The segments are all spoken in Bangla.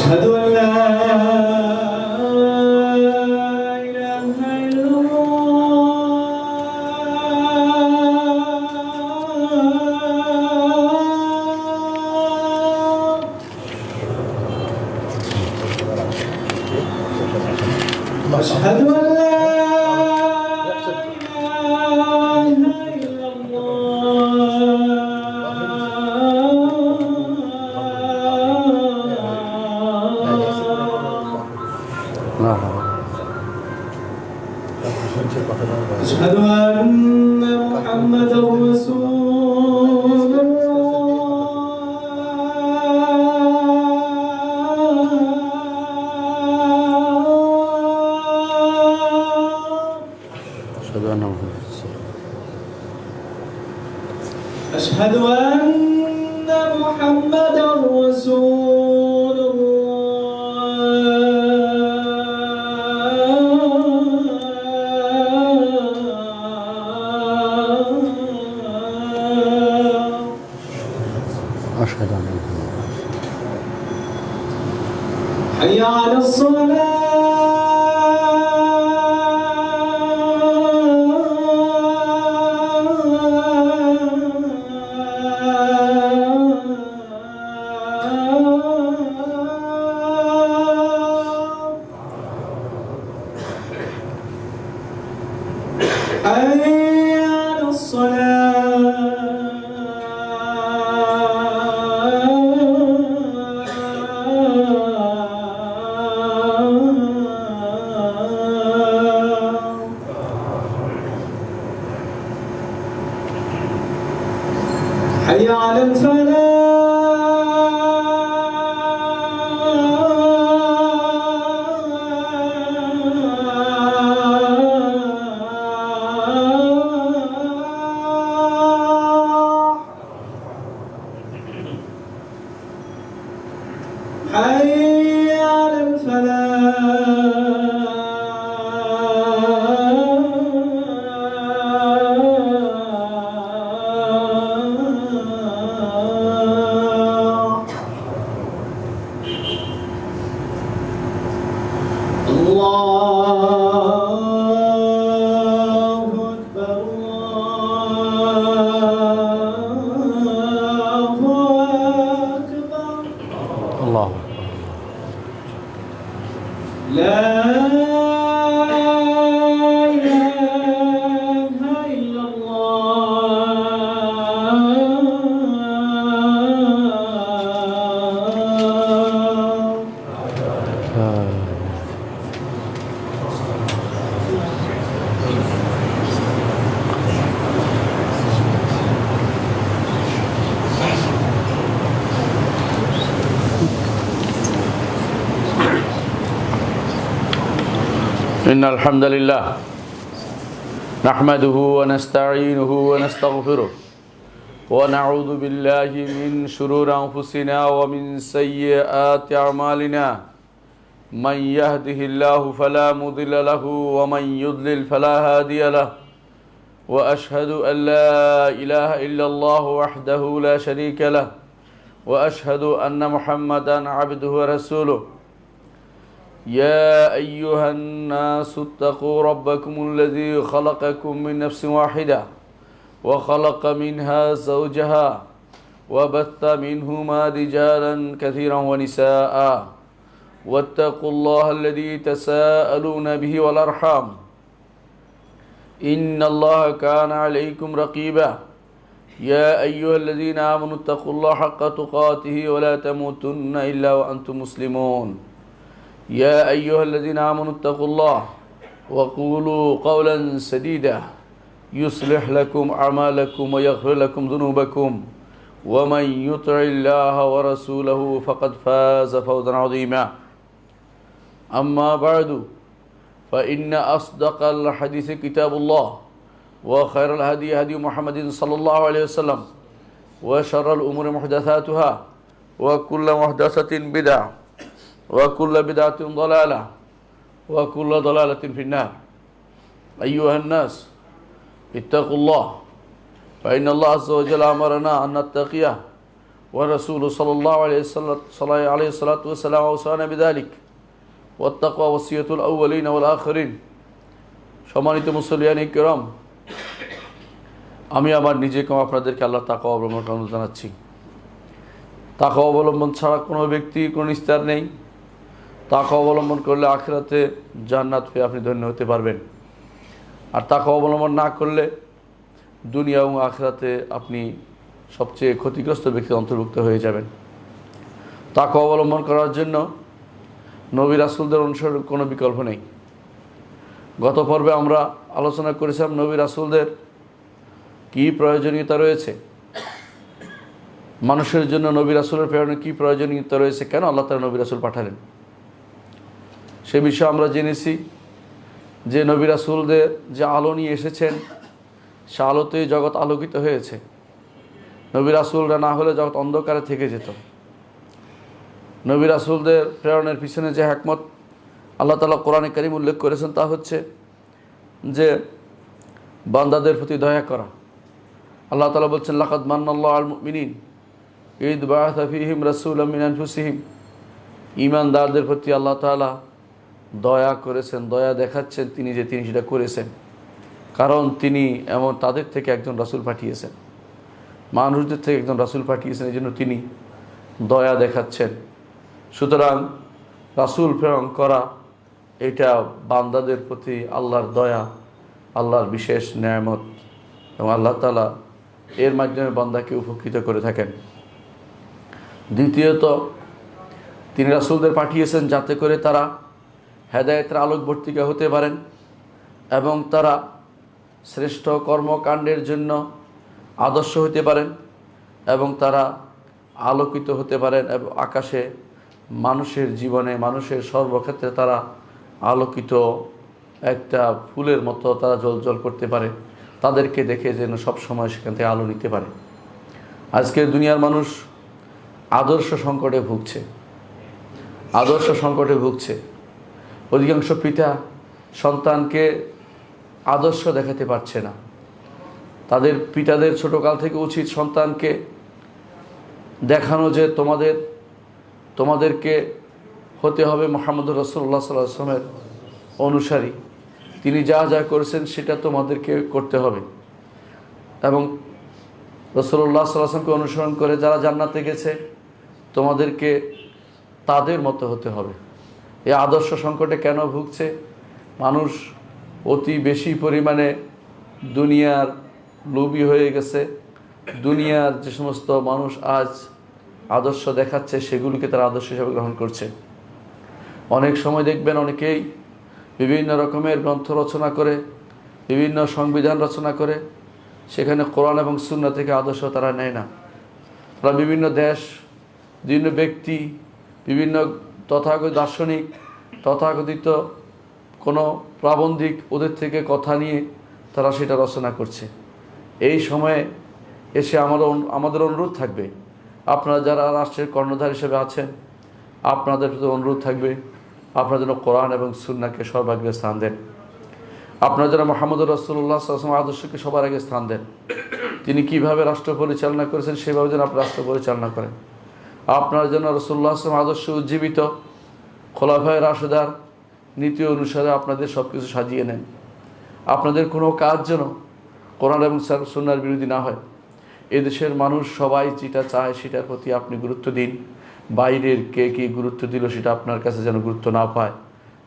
أشهد أن لا إله إلا الله أشهد أن لا إله إلا أشهد أن محمدا رسول الله أشهد أن محمدا رسول أشهد أن حي على الصلاة حي على الصلاة حي على الفلاح حي على الفلاح الله أكبر الله أكبر الله لا إله إلا الله إن الحمد لله نحمده ونستعينه ونستغفره ونعوذ بالله من شرور أنفسنا ومن سيئات أعمالنا من يهده الله فلا مضل له ومن يضلل فلا هادي له وأشهد أن لا إله إلا الله وحده لا شريك له وأشهد أن محمدا عبده ورسوله يا أيها الناس اتقوا ربكم الذي خلقكم من نفس واحدة وخلق منها زوجها وبث منهما رجالا كثيرا ونساء واتقوا الله الذي تساءلون به والأرحام إن الله كان عليكم رقيبا يا أيها الذين آمنوا اتقوا الله حق تقاته ولا تموتن إلا وأنتم مسلمون يا أيها الذين آمنوا اتقوا الله وقولوا قولا سديدا يصلح لكم أعمالكم ويغفر لكم ذنوبكم ومن يطع الله ورسوله فقد فاز فوزا عظيما أما بعد فإن أصدق الحديث كتاب الله وخير الهدي هدي محمد صلى الله عليه وسلم وشر الأمور محدثاتها وكل محدثة بدعة وكل بدعة ضلالة وكل ضلالة في النار أيها الناس اتقوا الله فإن الله عز وجل أمرنا أن نتقيه ورسول صلى الله عليه الصلاة والسلام أوصانا بذلك والتقوى وصية الأولين والآخرين সম্মানিত মুসলিয়ান কিরাম, আমি আমার নিজেকে আপনাদেরকে আল্লাহ তাকওয়া অবলম্বন জানাচ্ছি। তাকওয়া অবলম্বন ছাড়া কোনো ব্যক্তি কোনো নিস্তার নেই। তাকওয়া অবলম্বন করলে আখিরাতে জান্নাত পেয়ে আপনি ধন্য হতে পারবেন, আর তাকওয়া অবলম্বন না করলে দুনিয়া এবং আখিরাতে আপনি সবচেয়ে ক্ষতিগ্রস্ত ব্যক্তির অন্তর্ভুক্ত হয়ে যাবেন। তাকওয়া অবলম্বন করার জন্য নবী রাসূলদের অনুসরণের কোনো বিকল্প নেই। গত পর্বে আমরা আলোচনা করেছিলাম নবী রাসূলদের কী প্রয়োজনীয়তা রয়েছে, মানুষের জন্য নবী রাসূলের প্রেরণের কী প্রয়োজনীয়তা রয়েছে, কেন আল্লাহ তাআলা নবী রাসূল পাঠালেন। সে বিষয়ে আমরা জেনেছি যে নবী রাসূলদের যে আলো নিয়ে এসেছেন সে আলোতেই জগৎ আলোকিত হয়েছে। নবী রাসূলরা না হলে জগৎ অন্ধকারে থেকে যেত। নবী রাসূলদের প্রেরণের পিছনে যে হিকমত আল্লাহ তাআলা কোরআনে কারীম উল্লেখ করেছেন তা হচ্ছে যে বান্দাদের প্রতি দয়া করা। আল্লাহ তাআলা বলছেন, লাকাদ মান্নাল্লাহু আলাল মুমিনিন ইদ বাআসা ফীহিম রাসূলাম মিন আনফুসিহিম। ঈমানদারদের প্রতি আল্লাহ তাআলা দয়া করেছেন, দয়া দেখাচ্ছেন তিনি সেটা করেছেন, কারণ তিনি এমন তাদের থেকে একজন রাসূল পাঠিয়েছেন, মানুষদের থেকে একজন রাসূল পাঠিয়েছেন, এই জন্য তিনি দয়া দেখাচ্ছেন। সুতরাং রাসূল প্রেরণ করা এটা বান্দাদের প্রতি আল্লাহর দয়া, আল্লাহর বিশেষ নেয়ামত, এবং আল্লাহ তাআলা এর মাধ্যমে বান্দাকে উপকৃত করে থাকেন। দ্বিতীয়ত, তিনি রাসূলদের পাঠিয়েছেন যাতে করে তারা হেদায়েতের আলোকবর্তিকা হতে পারেন এবং তারা শ্রেষ্ঠ কর্মকাণ্ডের জন্য আদর্শ হতে পারেন এবং তারা আলোকিত হতে পারেন এবং আকাশে মানুষের জীবনে মানুষের সর্বক্ষেত্রে তারা আলোকিত একটা ফুলের মতো তারা জ্বলজ্বল করতে পারে, তাদেরকে দেখে যেন সবসময় সেখান থেকে আলো নিতে পারে। আজকের দুনিয়ার মানুষ আদর্শ সংকটে ভুগছে। অধিকাংশ পিতা সন্তানকে আদর্শ দেখাতে পারছে না। তাদের পিতাদের ছোটকাল থেকে উচিত সন্তানকে দেখানো যে তোমাদেরকে হতে হবে মুহাম্মদুর রাসূলুল্লাহ সাল্লাল্লাহু আলাইহি ওয়াসাল্লামের অনুসারী। তিনি যা যা করেছেন সেটা তোমাদেরকে করতে হবে, এবং রাসূলুল্লাহ সাল্লাল্লাহু আলাইহি ওয়াসাল্লামকে অনুসরণ করে যারা জান্নাতে গেছে তোমাদেরকে তাদের মতো হতে হবে। এই আদর্শ সংকটে কেন ভুগছে? মানুষ অতি বেশি পরিমাণে দুনিয়ার লোভী হয়ে গেছে। দুনিয়ার যে সমস্ত মানুষ আজ আদর্শ দেখাচ্ছে সেগুলিকে তারা আদর্শ হিসেবে গ্রহণ করছে। অনেক সময় দেখবেন অনেকেই বিভিন্ন রকমের গ্রন্থ রচনা করে, বিভিন্ন সংবিধান রচনা করে, সেখানে কোরআন এবং সুন্নাহ থেকে আদর্শ তারা নেয় না। তারা বিভিন্ন দেশ, বিভিন্ন ব্যক্তি, বিভিন্ন তথাগত দার্শনিক, তথাকথিত কোনো প্রাবন্ধিক ওদের থেকে কথা নিয়ে তারা সেটা রচনা করছে। এই সময়ে এসে আমাদের অনুরোধ থাকবে, আপনারা যারা রাষ্ট্রের কর্ণধার হিসেবে আছেন আপনাদের প্রতি অনুরোধ থাকবে আপনারা যেন কোরআন এবং সুন্নাহকে সর্বাগ্রে স্থান দেন। আপনারা যেন মুহাম্মদুর রাসূলুল্লাহ সাল্লাল্লাহু আলাইহি ওয়াসাল্লাম আদর্শকে সবার আগে স্থান দেন। তিনি কিভাবে রাষ্ট্র পরিচালনা করেছেন সেভাবে যেন আপনি রাষ্ট্র পরিচালনা করেন। আপনারা যেন রাসূলুল্লাহ সাল্লাল্লাহু আলাইহি ওয়াসাল্লাম আদর্শ উজ্জীবিত খোলাফায়ে রাশেদার নীতি অনুসারে আপনাদের সব কিছু সাজিয়ে নেন। আপনাদের কোনো কাজ যেন কোরআন এবং সুন্নাহর বিরোধী না হয়। এদেশের মানুষ সবাই যেটা চায় সেটার প্রতি আপনি গুরুত্ব দিন। বাইরের কে কী গুরুত্ব দিল সেটা আপনার কাছে যেন গুরুত্ব না পায়,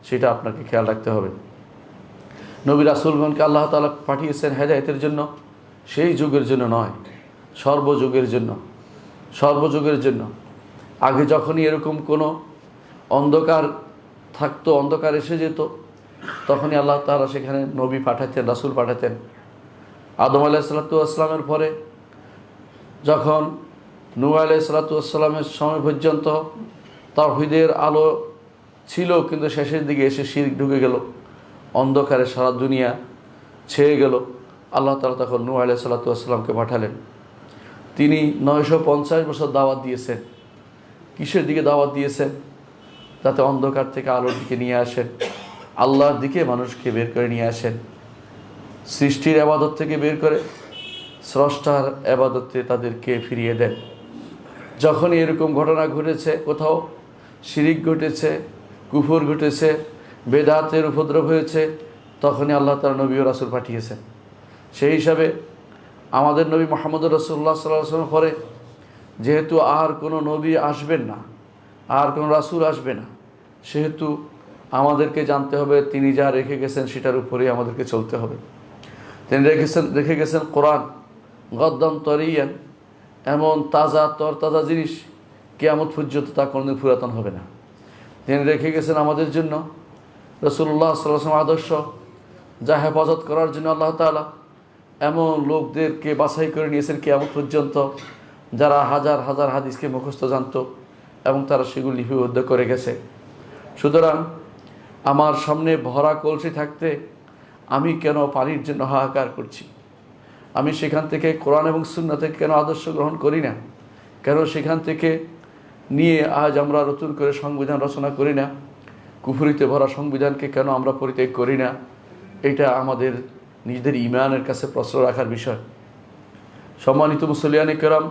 সেটা আপনাকে খেয়াল রাখতে হবে। নবী রাসূলগণকে আল্লাহ তাআলা পাঠিয়েছেন হেদায়েতের জন্য, সেই যুগের জন্য নয়, সর্বযুগের জন্য। আগে যখনই এরকম কোনো অন্ধকার থাকতো, অন্ধকার এসে যেত, তখনই আল্লাহ তাআলা সেখানে নবী পাঠাতেন, রাসূল পাঠাতেন। আদম আলাইহিস সালাতু ওয়াস সালামের পরে যখন নূহ আলাইহিস সালাতু ওয়াস সালামের সময় পর্যন্ত তাওহীদের আলো ছিল, কিন্তু শেষের দিকে এসে শিরক ঢুকে গেল, অন্ধকারে সারা দুনিয়া ছেয়ে গেল। আল্লাহ তাআলা তখন নূহ আলাইহিস সালাতু ওয়াস সালামকে পাঠালেন। তিনি 950 বছর দাওয়াত দিয়েছেন। কিসের দিকে দাওয়াত দিয়েছেন? যাতে অন্ধকার থেকে আলোর দিকে নিয়ে আসেন, আল্লাহর দিকে মানুষকে বের করে নিয়ে আসেন, সৃষ্টির ইবাদত থেকে বের করে স্রষ্টার ইবাদতে তাদেরকে ফিরিয়ে দেন। যখনই এরকম ঘটনা ঘটেছে, কোথাও শিরিক ঘটেছে, কুফর ঘটেছে, বেদাতের উপদ্রব হয়েছে, তখনই আল্লাহ তাআলা নবী ও রাসূল পাঠিয়েছেন। সেই হিসাবে আমাদের নবী মুহাম্মদুর রাসূলুল্লাহ সাল্লাল্লাহু আলাইহি ওয়াসাল্লাম পরে যেহেতু আর কোনো নবী আসবেন না, আর কোনো রাসূল আসবে না, সেহেতু আমাদেরকে জানতে হবে তিনি যা রেখে গেছেন সেটার উপরেই আমাদেরকে চলতে হবে। তিনি রেখে গেছেন কোরআন, গদ্দাম তরিয়ান, এমন তাজা তরতাজা জিনিস, কিয়ামত পর্যন্ত তা কোনোদিন পুরাতন হবে না। তিনি রেখে গেছেন আমাদের জন্য রাসূলুল্লাহ সাল্লাল্লাহু আলাইহি ওয়াসাল্লাম আদর্শ, যা হেফাজত করার জন্য আল্লাহ তাআলা এমন লোকদেরকে বাছাই করে নিয়েছেন কিয়ামত পর্যন্ত, যারা হাজার হাজার হাদিসকে মুখস্থ জানত এবং তারা সেগুলি লিপিবদ্ধ করে গেছে। সুতরাং আমার সামনে ভরা কলসি থাকতে আমি কেন পানির জন্য হাহাকার করছি? আমি সেখান থেকে কোরআন এবং সুন্নাহ থেকে কেন আদর্শ গ্রহণ করি না? কেন সেখান থেকে নিয়ে আজ আমরা নতুন করে সংবিধান রচনা করি না? কুফরিতে ভরা সংবিধানকে কেন আমরা পরিত্যাগ করি না? এটা আমাদের নিজেদের ঈমানের কাছে প্রশ্ন রাখার বিষয়। সম্মানিত মুসলিয়ানে কেরাম,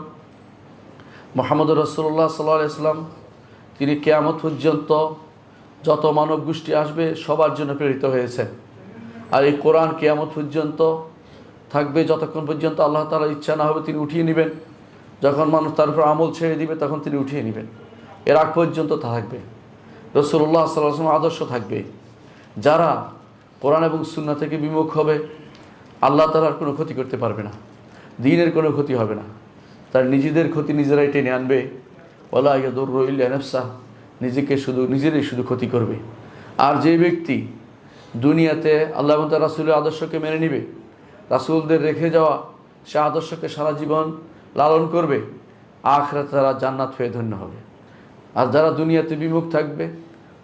মুহাম্মদুর রাসূলুল্লাহ সাল্লাল্লাহু আলাইহি ওয়াসাল্লাম তিনি কিয়ামত পর্যন্ত যত মানব গোষ্ঠী আসবে সবার জন্য প্রেরিত হয়েছেন। আর এই কোরআন কিয়ামত পর্যন্ত থাকবে, যতক্ষণ পর্যন্ত আল্লাহ তাআলার ইচ্ছা না হবে তিনি উঠিয়ে নেবেন। যখন মানুষ তার উপর আমল ছেড়ে দিবে তখন তিনি উঠিয়ে নেবেন। এর আগ পর্যন্ত তা থাকবে। রাসূলুল্লাহ সাল্লাল্লাহু আলাইহি ওয়াসাল্লাম আদর্শ থাকবে। যারা কোরআন এবং সুন্নাহ থেকে বিমুখ হবে, আল্লাহ তাআলার কোনো ক্ষতি করতে পারবে না, দ্বীনের কোনো ক্ষতি হবে না, তার নিজেদের ক্ষতি নিজেরাই টেনে আনবে। ওয়ালা ইয়াদুররু ইল্লা নাফসাহ, নিজেরাই শুধু ক্ষতি করবে। আর যে ব্যক্তি দুনিয়াতে আল্লাহ এবং তার রাসূলের আদর্শকে মেনে নেবে, রাসূলদের রেখে যাওয়া সে আদর্শকে সারা জীবন লালন করবে, আখিরাতে তারা জান্নাত পেয়ে ধন্য হবে। আর যারা দুনিয়াতে বিমুখ থাকবে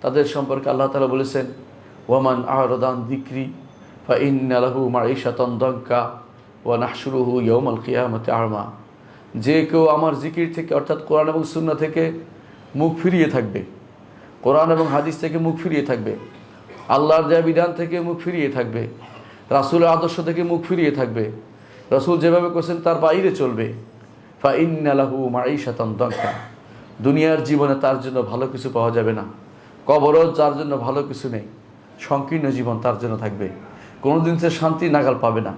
তাদের সম্পর্কে আল্লাহ তাআলা বলেছেন, ওয়ামান আ'রাদা আন যিকরি ফাইন্না লাহু মাঈশাতান দানকা ওয়া নাহশুরুহু ইয়াওমাল কিয়ামাতি আ'মা। যে কেউ আমার জিকির থেকে অর্থাৎ কোরআন এবং সুন্নাহ থেকে মুখ ফিরিয়ে থাকবে, কোরআন এবং হাদিস থেকে মুখ ফিরিয়ে থাকবে, আল্লাহর দেয়া বিধান থেকে মুখ ফিরিয়ে থাকবে, রাসূলের আদর্শ থেকে মুখ ফিরিয়ে থাকবে, রাসূল যেভাবে করেছেন তার বাইরে চলবে, ফাইন্না লাহু মাঈশাতান দানকা, দুনিয়ার জীবনে তার জন্য ভালো কিছু পাওয়া যাবে না, কবরও তার জন্য ভালো কিছু নেই, সংকীর্ণ জীবন তার জন্য থাকবে। কোনোদিন সে শান্তি নাগাল পাবে না।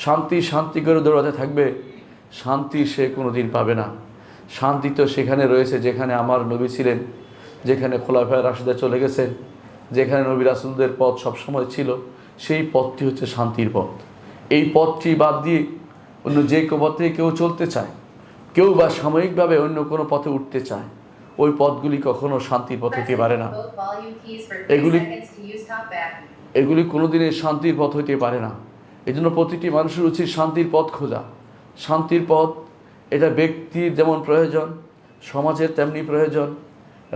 শান্তি করে দৌড়াতে থাকবে, শান্তি সে কোনোদিন পাবে না। শান্তি তো সেখানে রয়েছে যেখানে আমার নবী ছিলেন, যেখানে খোলাফায়ে রাশিদা চলে গেছেন, যেখানে নবী রাসূলদের পথ সবসময় ছিল, সেই পথটি হচ্ছে শান্তির পথ। এই পথটি বাদ দিয়ে অন্য যে পথে কেউ চলতে চায়, কেউ বা সাময়িকভাবে অন্য কোনো পথে উঠতে চায়, ওই পথগুলি কখনো শান্তির পথ হতে পারে না। এগুলি কোনোদিনই শান্তির পথ হইতে পারে না। এই জন্য প্রতিটি মানুষের উচিত শান্তির পথ খোঁজা। শান্তির পথ এটা ব্যক্তির যেমন প্রয়োজন, সমাজের তেমনি প্রয়োজন,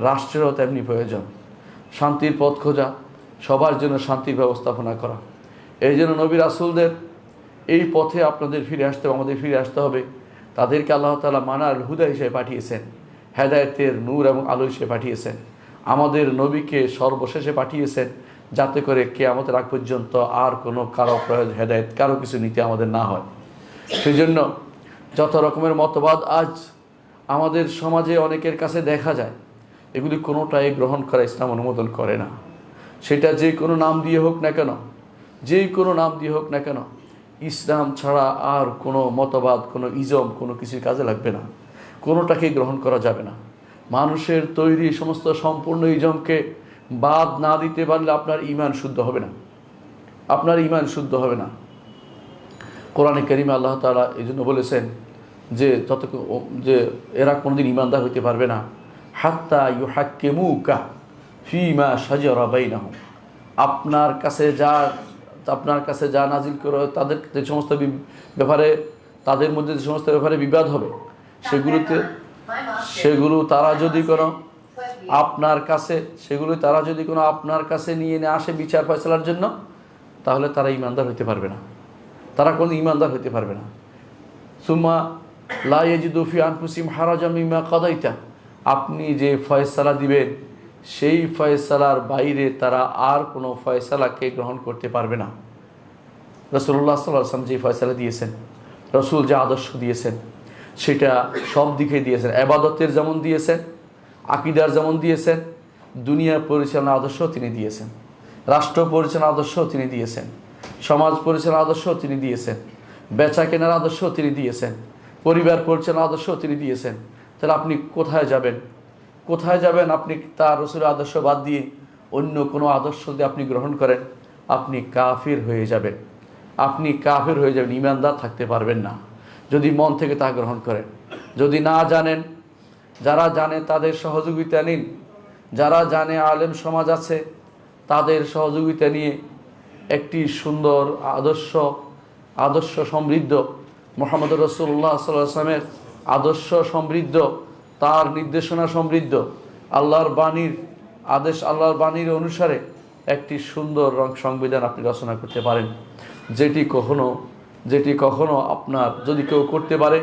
রাষ্ট্রেরও তেমনি প্রয়োজন। শান্তির পথ খোঁজা, সবার জন্য শান্তির ব্যবস্থাপনা করা। এই জন্য নবী রাসূলদের এই পথে আপনাদের ফিরে আসতে হবে, আমাদের ফিরে আসতে হবে। তাদেরকে আল্লাহ তাআলা মানার হুদা হিসেবে পাঠিয়েছেন, হেদায়েতের নূর এবং আলো হিসেবে পাঠিয়েছেন। আমাদের নবীকে সর্বশেষে পাঠিয়েছেন যাতে করে কিয়ামতের আগ পর্যন্ত আর কোনো কারো প্রয়োজন হেদায়েত কারো কিছু নিতে আমাদের না হয়। সেই জন্য যত রকমের মতবাদ আজ আমাদের সমাজে অনেকের কাছে দেখা যায়, এগুলি কোনোটাই গ্রহণ করা ইসলাম অনুমোদন করে না। সেটা যে কোনো নাম দিয়ে হোক না কেন, যেই কোনো নাম দিয়ে হোক না কেন, ইসলাম ছাড়া আর কোনো মতবাদ, কোনো ইজম, কোনো কিছুর কাজে লাগবে না, কোনোটাকেই গ্রহণ করা যাবে না। মানুষের তৈরি সমস্ত সম্পূর্ণ ইজমকে বাদ না দিতে পারলে আপনার ঈমান শুদ্ধ হবে না, আপনার ঈমান শুদ্ধ হবে না। কোরআনে কারিমে আল্লাহ তাআলা এই জন্য বলেছেন যে এরা কোনোদিন ঈমানদার হইতে পারবে না, হাত্তা ইউহাক্কিমুকা ফীমা শাজারা বাইনাহুম, আপনার কাছে যা নাজিল করে তাদের যে সমস্ত ব্যাপারে, তাদের মধ্যে যে সমস্ত ব্যাপারে বিবাদ হবে, সেগুলো তারা যদি কোনো আপনার কাছে নিয়ে আসে বিচার ফয়সালার জন্য, তাহলে তারা ঈমানদার হতে পারবে না, তারা কোনো ঈমানদার হতে পারবে না। সুম্মা লা ইয়াজিদু ফি আনফুসিহিম হারাজাম মিম্মা কাদাইতা, আপনি যে ফয়সালা দিবেন সেই ফয়সালার বাইরে তারা আর কোনো ফয়সালাকে গ্রহণ করতে পারবে না। রাসূলুল্লাহ সাল্লাল্লাহু আলাইহি ওয়াসাল্লাম যে ফয়সালা দিয়েছেন, রসুল যে আদর্শ দিয়েছেন, সেটা সব দিকে দিয়েছেন। ইবাদতের যেমন দিয়েছেন, আকীদার যেমন দিয়েছেন, দুনিয়া পরিচালনার আদর্শ তিনি দিয়েছেন, রাষ্ট্র পরিচালনার আদর্শ তিনি দিয়েছেন, সমাজ পরিচালনার আদর্শ তিনি দিয়েছেন, বেচা কেনার আদর্শ তিনি দিয়েছেন, পরিবার পরিচালনার আদর্শ তিনি দিয়েছেন। তাহলে আপনি কোথায় যাবেন? আপনি তার রসুলের আদর্শ বাদ দিয়ে অন্য কোনো আদর্শ যদি আপনি গ্রহণ করেন, আপনি কাফির হয়ে যাবেন, ঈমানদার থাকতে পারবেন না যদি মন থেকে তা গ্রহণ করেন। যদি না জানেন, যারা জানে তাদের সহযোগিতা নিন, যারা জানে আলেম সমাজ আছে তাদের সহযোগিতা নিয়ে একটি সুন্দর আদর্শ সমৃদ্ধ মুহাম্মদ রাসূলুল্লাহ সাল্লাল্লাহু আলাইহি ওয়াসাল্লামের আদর্শ সমৃদ্ধ, তার নির্দেশনা সমৃদ্ধ, আল্লাহর বাণীর অনুসারে একটি সুন্দর সংবিধান আপনি রচনা করতে পারেন, যেটি কখনো আপনার যদি কেউ করতে পারে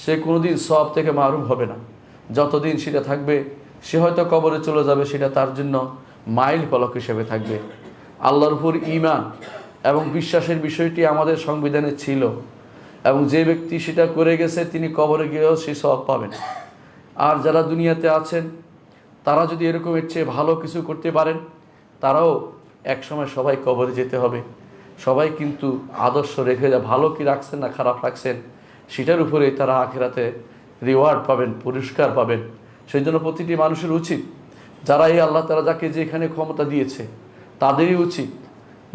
সে কোনোদিন সওয়াব থেকে মাহরুম হবে না। যতদিন সেটা থাকবে, সে হয়তো কবরে চলে যাবে, সেটা তার জন্য মাইল ফলক হিসেবে থাকবে। আল্লাহর উপর ঈমান এবং বিশ্বাসের বিষয়টি আমাদের সংবিধানে ছিল, এবং যে ব্যক্তি সেটা করে গেছে তিনি কবরে গিয়েও সেই সওয়াব পাবেন। আর যারা দুনিয়াতে আছেন তারা যদি এরকম এর চেয়ে ভালো কিছু করতে পারেন, তারাও একসময় সবাই কবরে যেতে হবে। সবাই কিন্তু আদর্শ রেখে ভালো কি রাখছেন না খারাপ রাখছেন সেটার উপরে তারা আখিরাতে রিওয়ার্ড পাবেন, পুরস্কার পাবেন। সেই জন্য প্রতিটি মানুষের উচিত, যারা এই আল্লাহ তাআলা যাকে যেখানে ক্ষমতা দিয়েছে তাদেরই উচিত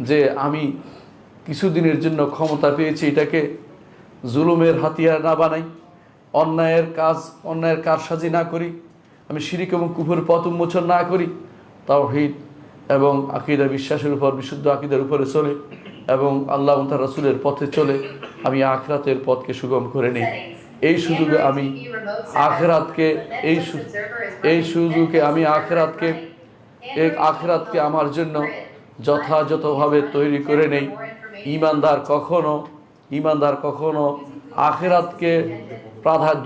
যে আমি কিছুদিনের জন্য ক্ষমতা পেয়েছি, এটাকে জুলুমের হাতিয়ার না বানাই, অন্যায়ের কারসাজি না করি, আমি শিরিক এবং কুফরের পথ উন্মোচন না করি, তাওহীদ এবং আকীদা বিশ্বাসের উপর, বিশুদ্ধ আকীদার উপরে চলে এবং আল্লাহ এবং তার রাসূলের পথে চলে আমি আখিরাতের পথকে সুগম করে নিই। এই সুযোগে আমি আখিরাতকে আমার জন্য যথাযথভাবে তৈরি করে নেই। ঈমানদার কখনো আখিরাতকে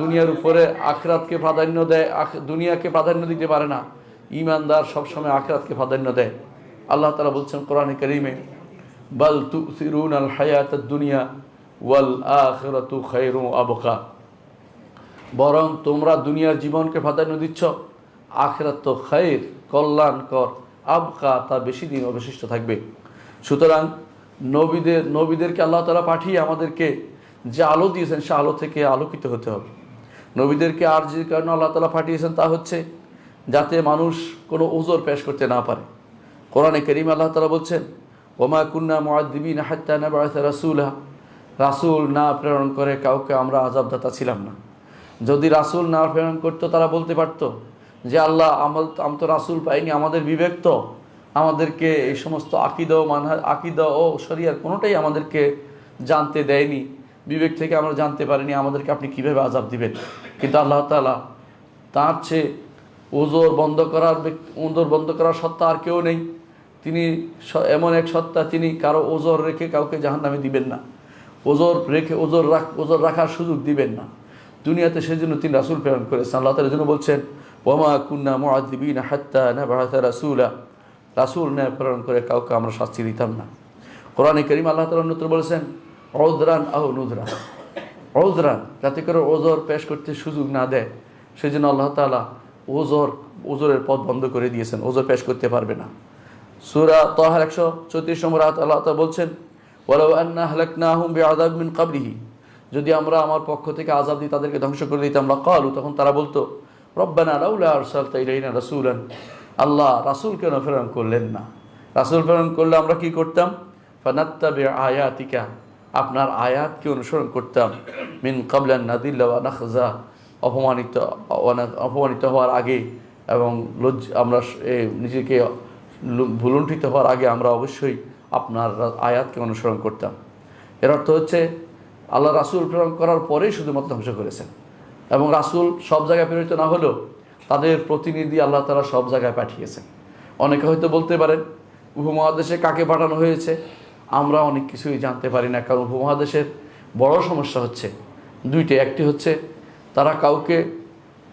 দুনিয়ার উপরে আখিরাতকে প্রাধান্য দেয়, দুনিয়াকে প্রাধান্য দিতে পারে না। ঈমানদার সবসময় আখিরাতকে প্রাধান্য দেয়। আল্লাহ তাআলা বলছেন কোরআনে কারীমে, বাল তুসিরুনাল হায়াতাদ দুনিয়া ওয়াল আখিরাতু খায়রুন আবকা, বরং তোমরা দুনিয়ার জীবনকে প্রাধান্য দিচ্ছ, আখিরাত তো খায়র, কল্যাণকর, আবকা, তা বেশি দিন অবশিষ্ট থাকবে। সুতরাং নবীদেরকে আল্লাহ তাআলা পাঠিয়ে আমাদেরকে যে আলো দিয়েছেন সে আলো থেকে আলোকিত হতে হবে। নবীদেরকে আর যে কারণে আল্লাহ তাআলা পাঠিয়েছেন তা হচ্ছে যাতে মানুষ কোনো ওজর পেশ করতে না পারে। কোরআনে কারীমে আল্লাহ তাআলা বলছেন, ওমা কুন্না মুআযযিবিনা হাত্তা নাবআসা রাসূলা, রাসূল না প্রেরণ করে কাউকে আমরা আযাবদাতা ছিলাম না। যদি রাসূল না প্রেরণ করতো তারা বলতে পারতো যে আল্লাহ আমি তো রাসূল পাইনি, আমাদের বিবেক তো আমাদেরকে এই সমস্ত আকীদা ও শরিয়ার কোনোটাই আমাদেরকে জানতে দেয়নি, বিবেক থেকে আমরা জানতে পারিনি, আমাদেরকে আপনি কীভাবে আযাব দিবেন। কিন্তু আল্লাহ তাআলা তার চেয়ে ওজর বন্ধ করার সত্তা আর কেউ নেই। তিনি এমন এক সত্তা, তিনি কারো ওজর রেখে কাউকে জাহান্নামে দিবেন না, ওজর রাখার সুযোগ দিবেন না দুনিয়াতে। সেজন্য তিনি রাসূল প্রেরণ করেছেন। আল্লাহ তাআলা জন্য বলছেন, ওমা কুন্না মুআযযিবিনা হাত্তা নাবআসা রাসূলা, রাসূল না প্রেরণ করে কাউকে আমরা শাস্তি দিতাম না। কোরআনে কারীম আল্লাহ তাআলা অন্যত্র বলেছেন, উযরান আও নুযরা, উযরান, যাতে করে ওজর পেশ করতে সুযোগ না দেয়। সেজন্য আল্লাহ তাআলা ওজরের পথ বন্ধ করে দিয়েছেন, ওজর পেশ করতে পারবে না। সূরা তাহা 134 নম্বর আয়াত আল্লাহ তাআলা বলছেন, ওয়ালাউ আন্না হালাকনাহুম বিআযাব মিন ক্বাবলিহি, যদি আমরা আমার পক্ষ থেকে আযাব দিয়ে তাদেরকে ধ্বংস করে দিতাম, লাকালু, তখন তারা বলতো, রব্বানা লাউলা আরসালতা ইলাইনা রাসূলান, আল্লাহ রাসূল কেন প্রেরণ করলেন না? রাসূল প্রেরণ করলে আমরা কি করতাম? ফানাত্তাবি আয়াতিকা, আপনার আয়াতকে অনুসরণ করতাম, মিন ক্বাবলা আন নাদিল্লা ওয়া নাখজা, অপমানিত হওয়ার আগে এবং আমরা নিজেকে ভুলুণ্ঠিত হওয়ার আগে আমরা অবশ্যই আপনার আয়াতকে অনুসরণ করতাম। এর অর্থ হচ্ছে আল্লাহ রাসূল প্রেরণ করার পরেই শুধুমাত্র ধ্বংস করেছেন। এবং রাসূল সব জায়গায় প্রেরিত না হলেও তাদের প্রতিনিধি আল্লাহ তাআলা সব জায়গায় পাঠিয়েছেন। অনেকে হয়তো বলতে পারেন উপমহাদেশে কাকে পাঠানো হয়েছে আমরা অনেক কিছুই জানতে পারি না, কারণ উপমহাদেশের বড় সমস্যা হচ্ছে দুইটি। একটি হচ্ছে তারা কাউকে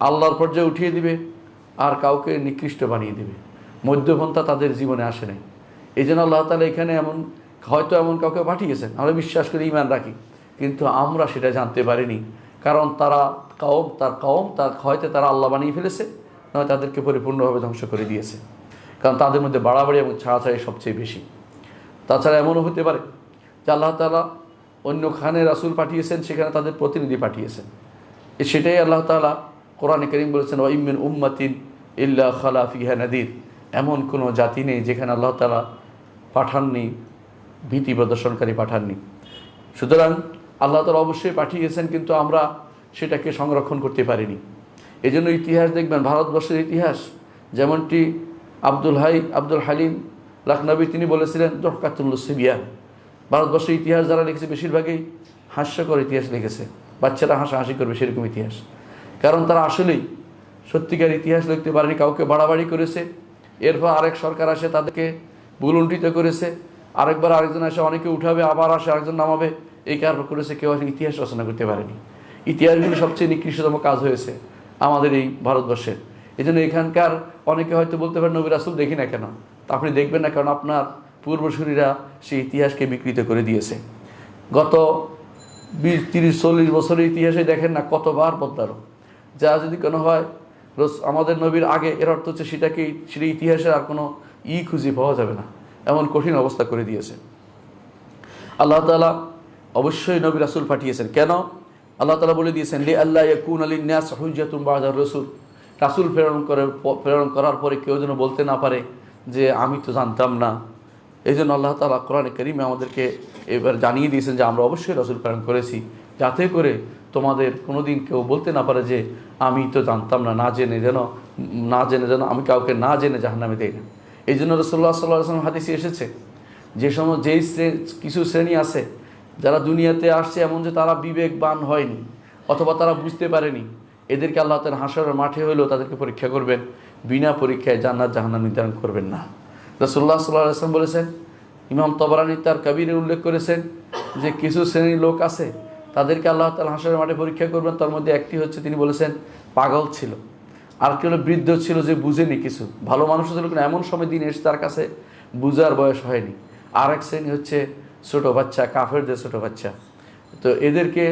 আল্লাহর পর্যায়ে উঠিয়ে দিবে আর কাউকে নিকৃষ্ট বানিয়ে দিবে, মধ্যপন্থা তাদের জীবনে আসে নাই। এই জন্য আল্লাহ তাআলা এখানে হয়তো এমন কাউকে পাঠিয়েছেন, আমরা বিশ্বাস করি, ঈমান রাখি, কিন্তু আমরা সেটা জানতে পারিনি, কারণ তার কওম হয়তো তারা আল্লাহ বানিয়ে ফেলেছে, নয় তাদেরকে পরিপূর্ণভাবে ধ্বংস করে দিয়েছে, কারণ তাদের মধ্যে বাড়াবাড়ি এবং ছাড়াছাড়ি সবচেয়ে বেশি। তাছাড়া এমনও হতে পারে যে আল্লাহ তাআলা অন্যখানে রাসূল পাঠিয়েছেন, সেখানে তাদের প্রতিনিধি পাঠিয়েছেন। সেটাই আল্লাহ তাআলা কোরআনে কারীম বলেছেন ওয়া ইম মিন উম্মাতিন ইল্লা খালা ফিহা নাদির, এমন কোনো জাতি নেই যেখানে আল্লাহ তাআলা পাঠাননি ভীতি প্রদর্শনকারী পাঠাননি। সুতরাং আল্লাহ তাআলা অবশ্যই পাঠিয়েছেন, কিন্তু আমরা সেটাকে সংরক্ষণ করতে পারিনি। এই জন্য ইতিহাস দেখবেন, ভারতবর্ষের ইতিহাস যেমনটি আব্দুল হালিম লাখনবী তিনি বলেছিলেন দহকাতুল সিবিয়ান, ভারতবর্ষের ইতিহাস যারা লিখেছে বেশিরভাগই হাস্যকর ইতিহাস লিখেছে, বাচ্চারা হাসাহাসি করবে সেরকম ইতিহাস, কারণ তারা আসলেই সত্যিকার ইতিহাস লিখতে পারেনি, কাউকে বাড়াবাড়ি করেছে, এরপর আরেক সরকার আসে তাদেরকে ভুলুণ্ঠিত করেছে, আরেকবার আরেকজন আসে অনেকে উঠাবে, আবার আসে আরেকজন নামাবে, এই কারণ করেছে, কেউ আসলে ইতিহাস রচনা করতে পারেনি। ইতিহাসগুলো সবচেয়ে নিকৃষ্টতম কাজ হয়েছে আমাদের এই ভারতবর্ষের। এই জন্য এখানকার অনেকে হয়তো বলতে পারেন নবী রাসূল দেখি না কেন, তা আপনি দেখবেন না, কারণ আপনার পূর্বসূরীরা সেই ইতিহাসকে বিকৃত করে দিয়েছে। গত 20-30-40 বছরের ইতিহাসে দেখেন না কতবার বদলালো। যা যদি কোনো হয় আমাদের নবীর আগে, এর অর্থ হচ্ছে সেটাকে সেই ইতিহাসের আর কোনো খুঁজে পাওয়া যাবে না, এমন কঠিন অবস্থা করে দিয়েছে। আল্লাহ তাআলা অবশ্যই নবী রাসূল পাঠিয়েছেন। কেন? আল্লাহ তাআলা বলে দিয়েছেন লি আল্লাহ ইয়াকুনা লিন-নাস হুজ্জাতুন বা'দার রাসূল, রাসূল প্রেরণ করার পরে কেউ যেন বলতে না পারে যে আমি তো জানতাম না। এই জন্য আল্লাহ তাআলা কোরআনে কারীমে আমাদেরকে এবার জানিয়ে দিয়েছেন যে আমরা অবশ্যই রাসূল প্রেরণ করেছি, যাতে করে তোমাদের কোনোদিন কেউ বলতে না পারে যে আমি তো জানতাম না, না জেনে যেন আমি কাউকে না জেনে জাহান্নামে দেই না। এই জন্য রাসূলুল্লাহ সাল্লাল্লাহু আলাইহি ওয়াসাল্লাম হাদিসে এসেছে যে কিছু শ্রেণী আছে যারা দুনিয়াতে আসছে এমন যে তারা বিবেকবান হয়নি অথবা তারা বুঝতে পারেনি, এদেরকে আল্লাহ তাআলা হাশরের মাঠে হলেও তাদেরকে পরীক্ষা করবেন, বিনা পরীক্ষায় জান্নাত জাহান্নাম নির্ধারণ করবেন না। রাসূলুল্লাহ সাল্লাল্লাহু আলাইহি ওয়াসাল্লাম বলেছেন, ইমাম তাবরানী তার কাবীরে উল্লেখ করেছেন যে কিছু শ্রেণীর লোক আছে তাদেরকে আল্লাহ তাআলা হাশরের মাঠে পরীক্ষা করবেন। তার মধ্যে একটি হচ্ছে, তিনি বলেছেন পাগল ছিল, আর কেউ বৃদ্ধ ছিল যে বুঝেনি কিছু, ভালো মানুষ ছিল কিন্তু এমন সময় দিন এসে তার কাছে বুঝার বয়স হয়নি। আর এক শ্রেণী হচ্ছে ছোটো বাচ্চা, কাফেরদের ছোটো বাচ্চা। তো এদেরকে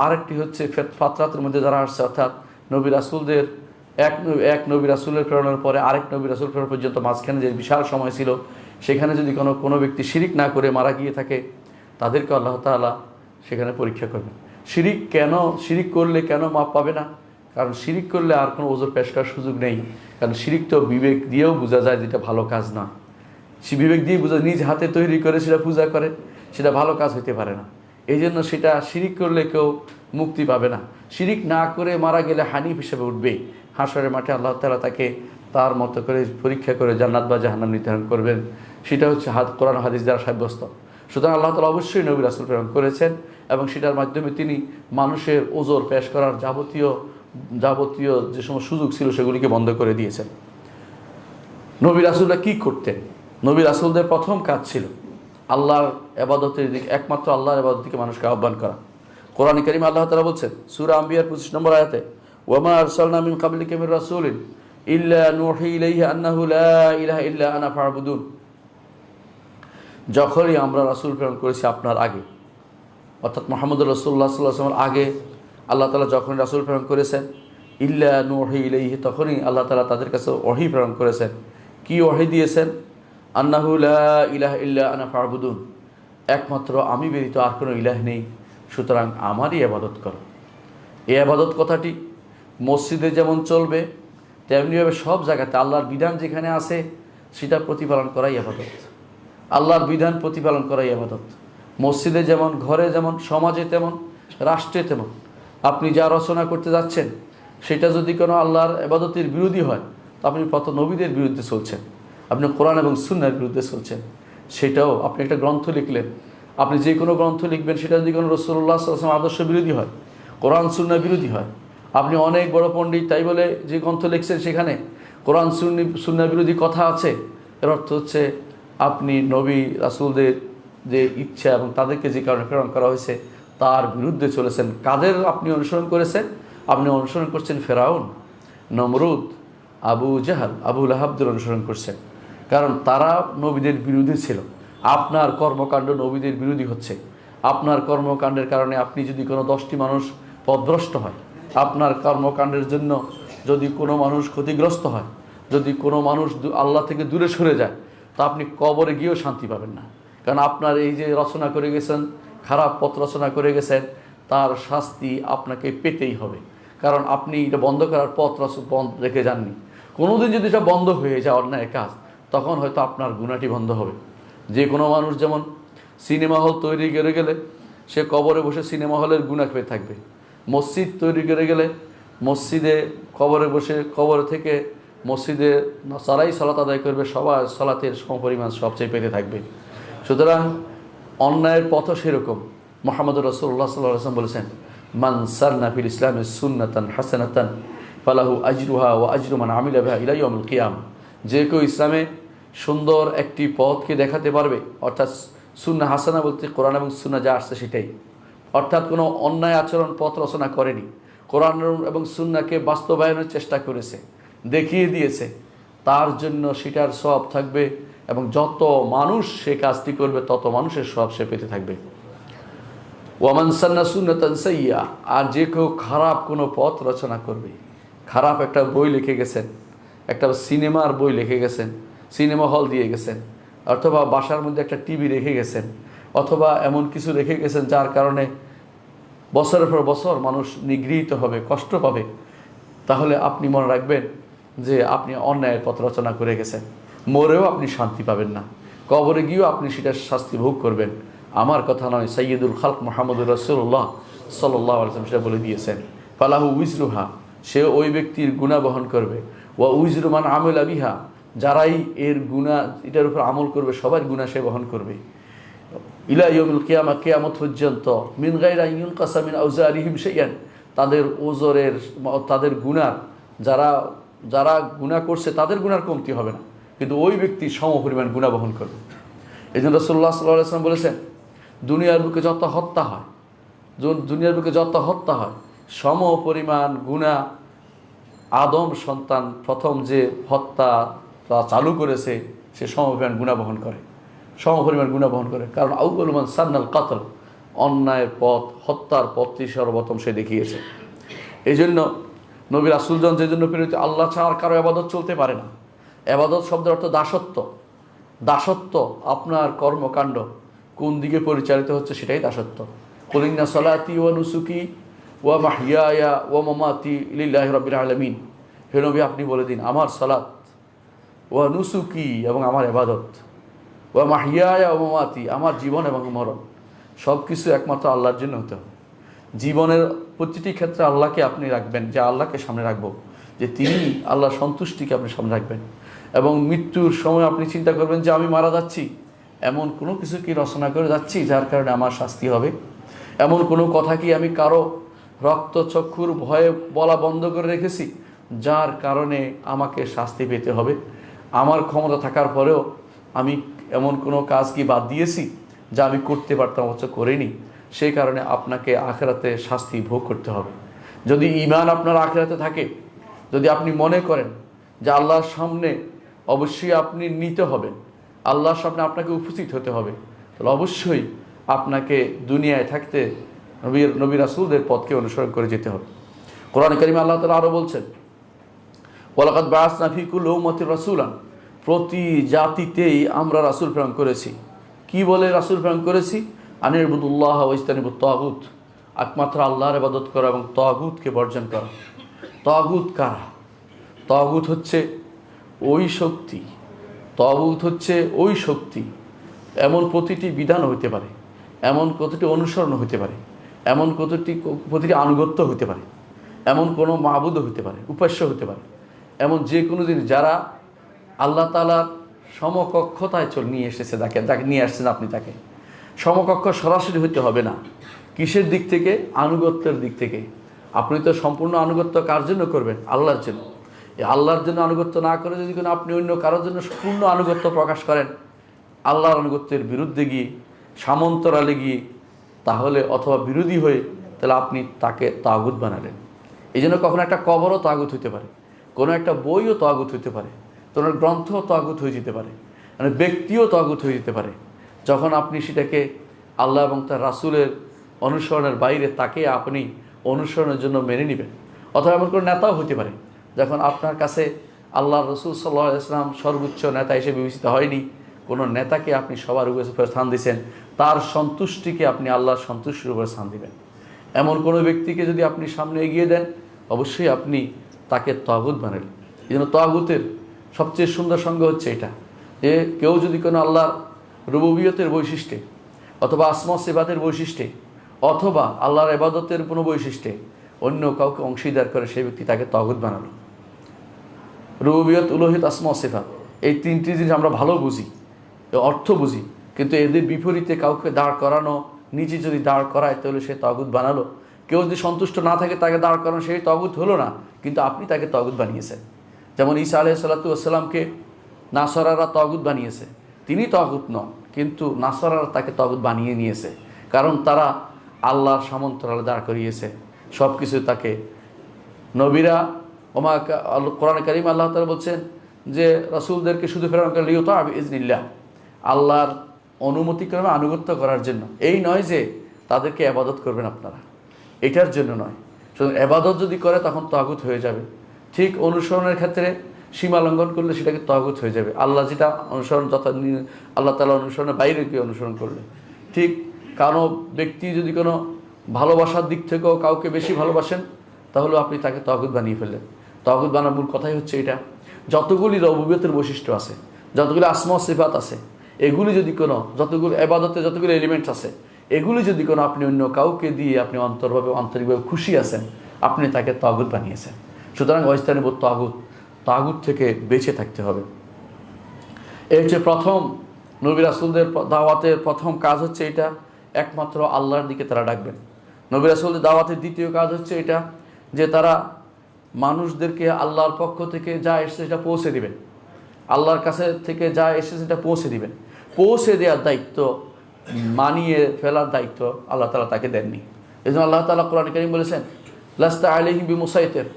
আরেকটি হচ্ছে ফাতরাতের মধ্যে যারা আসছে, অর্থাৎ নবী রাসূলদের এক নবী রাসূলের প্রেরণের পরে আরেক নবী রাসূল প্রেরণ পর্যন্ত মাঝখানে যে বিশাল সময় ছিল, সেখানে যদি কোনো ব্যক্তি শিরিক না করে মারা গিয়ে থাকে, তাদেরকে আল্লাহ তাআলা সেখানে পরীক্ষা করবেন। শিরিক করলে কেন মাপ পাবে না? কারণ শিরিক করলে আর কোনো ওজর পেশ করার সুযোগ নেই, কারণ শিরিক তো বিবেক দিয়েও বোঝা যায় যেটা ভালো কাজ না। সে বিবেক দিয়ে বোঝা, নিজ হাতে তৈরি করে সেটা পূজা করে, সেটা ভালো কাজ হতে পারে না। এই জন্য সেটা শিরিক করলে কেউ মুক্তি পাবে না। শিরিক না করে মারা গেলে হানিফ হিসেবে উঠবে, হাশরের মাঠে আল্লাহ তাআলা তাকে তার মতো করে পরীক্ষা করে জান্নাত বা জাহান্নাম নির্ধারণ করবেন। সেটা হচ্ছে কোরআন হাদিস দ্বারা সাব্যস্ত। সুতরাং আল্লাহ তাআলা অবশ্যই নবী রাসূল প্রেরণ করেছেন এবং সেটার মাধ্যমে তিনি মানুষের ওজর পেশ করার যাবতীয় যে সমস্ত সুযোগ ছিল সেগুলিকে বন্ধ করে দিয়েছেন। নবী রাসূলরা কী করতেন? নবী রাসূলদের প্রথম কাজ ছিল আল্লাহর ইবাদতের দিকে, একমাত্র আল্লাহর ইবাদতের দিকে মানুষকে আহ্বান করা। কোরআন কারীমে আল্লাহ তাআলা বলছেন সূরা আম্বিয়ার 25 নম্বর আয়াতে, ওয়া মা আরসালনা মিন ক্বাবলিকা মির রাসূলিন ইল্লা নুহি ইলাইহি আন্নাহু লা ইলাহা ইল্লা আনা ফা'বুদুন। যখনই আমরা রাসূল প্রেরণ করেছি আপনার আগে, অর্থাৎ মুহাম্মদুর রাসূলুল্লাহ সাল্লাল্লাহু আলাইহি ওয়াসাল্লামের আগে আল্লাহ তাআলা যখন রাসূল প্রেরণ করেছেন, ইল্লা নুহি ইলাইহি, তখনই আল্লাহ তাআলা তাদের কাছে ওহী প্রেরণ করেছেন। কি ওহী দিয়েছেন? আন্নাহু লা ইলাহা ইল্লা আনা ফা'বুদুন, একমাত্র আমি ব্যতীত আর কোনো ইলাহ নেই, সুতরাং আমারই ইবাদত করো। এই ইবাদত কথাটি মসজিদে যেমন চলবে তেমনিভাবে সব জায়গাতে আল্লাহর বিধান যেখানে আছে সেটা প্রতিপালন করাই ইবাদত। আল্লাহর বিধান প্রতিপালন করাই ইবাদত। মসজিদে যেমন, ঘরে যেমন, সমাজে তেমন, রাষ্ট্রে তেমন। আপনি যা রচনা করতে যাচ্ছেন সেটা যদি কোনো আল্লাহর ইবাদতের বিরোধী হয়, তো আপনি কত নবীদের বিরুদ্ধে চলছেন, আপনি কোরআন এবং সুন্নাহর বিরুদ্ধে চলছেন। সেটাও আপনি একটা গ্রন্থ লিখলেন, আপনি যে কোনো গ্রন্থ লিখবেন সেটা যদি কোনো রাসূলুল্লাহ সাল্লাল্লাহু আলাইহি ওয়াসাল্লাম আদর্শ বিরোধী হয়, কোরআন সুন্নাহ বিরোধী হয়, আপনি অনেক বড় পণ্ডিত তাই বলে যে গ্রন্থ লিখছেন সেখানে কোরআন সুন্নাহ বিরোধী কথা আছে, এর অর্থ হচ্ছে আপনি নবী রাসূলদের যে ইচ্ছা এবং তাদেরকে যে কারণে প্রেরণ করা হয়েছে তার বিরুদ্ধে চলেছেন। কাদের আপনি অনুসরণ করেছেন? আপনি অনুসরণ করছেন ফেরাউন, নমরুদ, আবু জাহাল, আবু লাহাবদের অনুসরণ করছেন, কারণ তারা নবীদের বিরোধী ছিল। আপনার কর্মকাণ্ড নবীদের বিরোধী হচ্ছে। আপনার কর্মকাণ্ডের কারণে আপনি যদি কোনো 10টি মানুষ পথভ্রষ্ট হয়, আপনার কর্মকাণ্ডের জন্য যদি কোনো মানুষ ক্ষতিগ্রস্ত হয়, যদি কোনো মানুষ আল্লাহ থেকে দূরে সরে যায়, তা আপনি কবরে গিয়েও শান্তি পাবেন না। কারণ আপনার এই যে রচনা করে গেছেন, খারাপ পথ রচনা করে গেছেন, তার শাস্তি আপনাকে পেতেই হবে। কারণ আপনি এটা বন্ধ করার পথ বন্ধ রেখে যাননি। কোনোদিন যদি এটা বন্ধ হয়ে যায় অন্যায় কাজ, তখন হয়তো আপনার গুনাহটি বন্ধ হবে। যে কোনো মানুষ যেমন সিনেমা হল তৈরি করে গেলে সে কবরে বসে সিনেমা হলের গুনাহ পেয়ে থাকবে, মসজিদ তৈরি করে গেলে মসজিদে কবরে বসে কবর থেকে মসজিদে যারাই সালাত আদায় করবে সবার সালাতের সমপরিমাণ সবচেয়ে পেতে থাকবে। সুতরাং অন্যায়ের পথও সেরকম। মুহাম্মদ রাসূলুল্লাহ সাল্লাল্লাহু আলাইহি ওয়াসাল্লাম বলেছেন, মান সান্না ফিল ইসলামি সুন্নাতান হাসানাতান ফালাহু আজরুহা ওয়া আজরু মান আমিলা বিহা ইলা ইয়াউমিল কিয়ামা। যে কেউ ইসলামে সুন্দর একটি পথকে দেখাতে পারবে, অর্থাৎ সুন্নাহ হাসানা বলতে কোরআন এবং সুন্নাহ যা আসছে সেটাই, অর্থাৎ কোনো অন্যায় আচরণ পথ রচনা করেনি, কোরআন এবং সুন্নাহকে বাস্তবায়নের চেষ্টা করেছে, দেখিয়ে দিয়েছে, তার জন্য সেটার সওয়াব থাকবে এবং যত মানুষ সে কাজটি করবে তত মানুষের সওয়াব সে পেতে থাকবে। ওয়ামান সান্না সুন্নাতান সাইয়্যা, আর যে কেউ খারাপ কোনো পথ রচনা করবে, খারাপ একটা বই লিখে গেছেন, একটা সিনেমার বই লিখে গেছেন, সিনেমা হল দিয়ে গেছেন, অথবা বাসার মধ্যে একটা টিভি রেখে গেছেন, অথবা এমন কিছু রেখে গেছেন যার কারণে বছরের পর বছর মানুষ নিগৃহীত হবে, কষ্ট পাবে, তাহলে আপনি মনে রাখবেন যে আপনি অন্যায়ের পথ রচনা করে গেছেন। মরেও আপনি শান্তি পাবেন না, কবরে গিয়েও আপনি সেটার শাস্তি ভোগ করবেন। আমার কথা নয়, সাইয়্যিদুল খালক মুহাম্মদুর রাসূলুল্লাহ সাল্লাল্লাহু আলাইহি ওয়াসাল্লাম সেটা বলে দিয়েছেন। ফালাহু উজরুহা, সে ওই ব্যক্তির গুনাহ বহন করবে, ওয়া উজরু মান আমিলা বিহা, যারাই এর গুনাহ এটার উপর আমল করবে সবার গুনাহ সে বহন করবে, ইলা ইয়াউমিল কিয়ামা, কিয়ামত পর্যন্ত, মিন গায়রি আন ইউনকাসা মিন আওজারিহিম শাইআন, তাদের ওজরের তাদের গুনাহ যারা যারা গুনাহ করছে তাদের গুনার কমতি হবে না, কিন্তু ওই ব্যক্তি সমপরিমাণ গুনাহ বহন করবে। এই জন্য রাসূলুল্লাহ সাল্লাল্লাহু আলাইহি ওয়াসাল্লাম বলেছেন, দুনিয়ার বুকে যত হত্যা হয়, দুনিয়ার বুকে যত হত্যা হয় সমপরিমাণ গুনাহ আদম সন্তান প্রথম যে হত্যা চালু করেছে সে সমপরিমাণ গুনাহ বহন করে, সমপরিমাণ গুনাহ বহন করে। কারণ আউয়ালু মান সান্নাল কাতল, অন্যায়ের পথ, হত্যার পথটি সর্বপ্রথম সে দেখিয়েছে। এই জন্য নবী রাসূলগণ যে জন্য প্রেরিত, আল্লাহ ছাড়া কারো ইবাদত চলতে পারে না। ইবাদত শব্দের অর্থ দাসত্ব। দাসত্ব আপনার কর্মকাণ্ড কোন দিকে পরিচালিত হচ্ছে সেটাই দাসত্ব। কুল ইন্না সলাতি ওয়া নুসুকি ওয়া মাহইয়ায়া ওয়া মামাতি লিল্লাহি রাব্বিল আলামিন, হে নবী আপনি বলে দিন, আমার সালাত, ওয়া নুসুকি এবং আমার ইবাদত, ওয়া মাহইয়ায়া ওয়া মামাতি আমার জীবন এবং মরণ সব কিছু একমাত্র আল্লাহর জন্য হতে হবে। জীবনের প্রতিটি ক্ষেত্রে আল্লাহকে আপনি রাখবেন, যে আল্লাহকে সামনে রাখবো, যে তিনি আল্লাহর সন্তুষ্টিকে আপনি সামনে রাখবেন। এবং মৃত্যুর সময় আপনি চিন্তা করবেন যে আমি মারা যাচ্ছি, এমন কোনো কিছু কি রচনা করে যাচ্ছি যার কারণে আমার শাস্তি হবে? এমন কোনো কথা কি আমি কারো রক্তচক্ষুর ভয়ে বলা বন্ধ করে রেখেছি যার কারণে আমাকে শাস্তি পেতে হবে? আমার ক্ষমতা থাকার পরেও আমি এমন কোনো কাজ কি বাদ দিয়েছি যা আমি করতে পারতাম অথচ করিনি? সেই কারণে আপনাকে আখিরাতে শাস্তি ভোগ করতে হবে। যদি ঈমান আপনার আখিরাতে থাকে, যদি আপনি মনে করেন যে আল্লাহর সামনে অবশ্যই আপনি নিতে হবেন, আল্লাহর সামনে আপনাকে উপস্থিত হতে হবে, তাহলে অবশ্যই আপনাকে দুনিয়ায় থাকতে নবী রাসূলদের পথকে অনুসরণ করে যেতে হবে। কোরআন কারীমে আল্লাহ তাআলা আরও বলছেন, ওয়ালাকাদ বাআসনা ফী কুল্লি উম্মাতির রাসূলান, প্রতি জাতিতেই আমরা রাসূল প্রেরণ করেছি। কি বলে রাসূল প্রেরণ করেছি? আনিবুদুল্লাহ ওয়া ইজতানিবুত তাগুত, একমাত্র আল্লাহর ইবাদত করা এবং তাগুতকে বর্জন করা। তাগুত কারা? তাগুত হচ্ছে ওই শক্তি, তাগুত হচ্ছে ওই শক্তি, এমন প্রতিটি বিধান হইতে পারে, এমন প্রতিটি অনুসরণ হইতে পারে, এমন প্রতিটি আনুগত্য হইতে পারে, এমন কোনো মাবুদ হইতে পারে, উপাস্য হইতে পারে, এমন যে কোনো জিনিস যারা আল্লাহ তাআলার সমকক্ষতায় নিয়ে এসেছে, যাকে নিয়ে আসছেন আপনি, তাকে সমকক্ষ সরাসরি হইতে হবে না। কিসের দিক থেকে? আনুগত্যের দিক থেকে। আপনি তো সম্পূর্ণ আনুগত্য কার জন্য করবেন? আল্লাহর জন্য। এই আল্লাহর জন্য আনুগত্য না করে যদি কোনো আপনি অন্য কারোর জন্য পূর্ণ আনুগত্য প্রকাশ করেন, আল্লাহর আনুগত্যের বিরুদ্ধে গিয়ে, সামন্তরালে গিয়ে, তাহলে অথবা বিরোধী হয়ে, তাহলে আপনি তাকে তাগুত বানালেন। এই জন্য কখনো একটা কবরও তাগুত হইতে পারে, কোনো একটা বইও তাগুত হইতে পারে, কোনো গ্রন্থও তাগুত হয়ে যেতে পারে, মানে ব্যক্তিও তাগুত হয়ে যেতে পারে, যখন আপনি সেটাকে আল্লাহ এবং তার রাসূলের অনুসরণের বাইরে তাকে আপনি অনুসরণের জন্য মেনে নেবেন। অথবা এমন কোনো নেতাও হতে পারে, যখন আপনার কাছে আল্লাহ রসুল সাল্লাল্লাহু আলাইহি ওয়াসাল্লাম সর্বোচ্চ নেতা হিসেবে বিবেচিত হয়নি, কোনো নেতাকে আপনি সবার উপরে স্থান দিয়েছেন, তার সন্তুষ্টিকে আপনি আল্লাহর সন্তুষ্টির উপরে স্থান দিবেন। এমন কোনো ব্যক্তিকে যদি আপনি সামনে এগিয়ে দেন, অবশ্যই আপনি তাকে তাগুত বানালেন। এই জন্য তাগুতের সবচেয়ে সুন্দর সঙ্গ হচ্ছে এটা, যে কেউ যদি কোনো আল্লাহর রুবুবিয়তের বৈশিষ্ট্যে অথবা আসমা সিফাতের বৈশিষ্ট্যে অথবা আল্লাহর ইবাদতের কোনো বৈশিষ্ট্যে অন্য কাউকে অংশীদার করে, সেই ব্যক্তি তাকে তাগুত বানালো। রুবুবিয়ত, উলুহিয়ত, আসমা সিফাত, এই তিনটি জিনিস আমরা ভালো বুঝি, অর্থ বুঝি, কিন্তু এদের বিপরীতে কাউকে দাঁড় করানো, নিজে যদি দাঁড় করায় তাহলে সে তাগুত বানালো। কেউ যদি সন্তুষ্ট না থাকে তাকে দাঁড় করানো, সেই তাগুত হলো না, কিন্তু আপনি তাকে তাগুত বানিয়েছেন। যেমন ঈসা আলাইহিস সালাতু ওয়াস সালামকে নাসারারা তাগুত বানিয়েছে, তিনি তাগুত নন, কিন্তু নাসারারা তাকে তাগুত বানিয়ে নিয়েছে, কারণ তারা আল্লাহর সামন্তরালে দাঁড় করিয়েছে সব কিছু। তাকে নবীরা কোরআন কারীম আল্লাহ তাআলা বলছেন যে রাসূলদেরকে শুধু প্রেরণ করেন লিউতা বিইজনিল্লাহ, আল্লাহর অনুমতিক্রমে আনুগত্য করার জন্য। এই নয় যে তাদেরকে ইবাদত করবেন আপনারা, এটার জন্য নয়। শুধু ইবাদত যদি করে তখন তাগুত হয়ে যাবে। ঠিক অনুসরণের ক্ষেত্রে সীমা লঙ্ঘন করলে সেটাকে তাগুত হয়ে যাবে। আল্লাহ যেটা অনুসরণ, আল্লাহ তাআলা অনুসরণের বাইরে কেউ অনুসরণ করলে, ঠিক কারো ব্যক্তি যদি কোনো ভালোবাসার দিক থেকেও কাউকে বেশি ভালোবাসেন, তাহলে আপনি তাকে তাগুত বানিয়ে ফেললেন। তাগুত বানার মূল কথাই হচ্ছে এটা, যতগুলি রুবুবিয়তের বৈশিষ্ট্য আছে, যতগুলি আসমা সিফাত আছে, এগুলি যদি কোনো, যতগুলো ইবাদতে যতগুলো এলিমেন্টস আছে, এগুলি যদি কোনো আপনি অন্য কাউকে দিয়ে আপনি আন্তরিকভাবে খুশি আছেন, আপনি তাকে তাগুত বানিয়েছেন। সুতরাং ওয়াজতানিবু তাগুত, তাগুত থেকে বেঁচে থাকতে হবে। এই হচ্ছে প্রথম নবী রাসূলদের দাওয়াতের প্রথম কাজ হচ্ছে এটা, একমাত্র আল্লাহর দিকে তারা ডাকবেন। নবী রাসূলদের দাওয়াতের দ্বিতীয় কাজ হচ্ছে এটা, যে তারা মানুষদেরকে আল্লাহর পক্ষ থেকে যা এসেছে সেটা পৌঁছে দিবেন, আল্লাহর কাছে থেকে যা এসেছে সেটা পৌঁছে দিবেন। পৌঁছে দেওয়ার দায়িত্ব, মানিয়ে ফেলার দায়িত্ব আল্লাহ তাআলা তাকে দেননি। এই জন্য আল্লাহ তাআলা কোরআনে কারীম বলেছেন লাস্তা আলাইহিম বিমুসাইতির,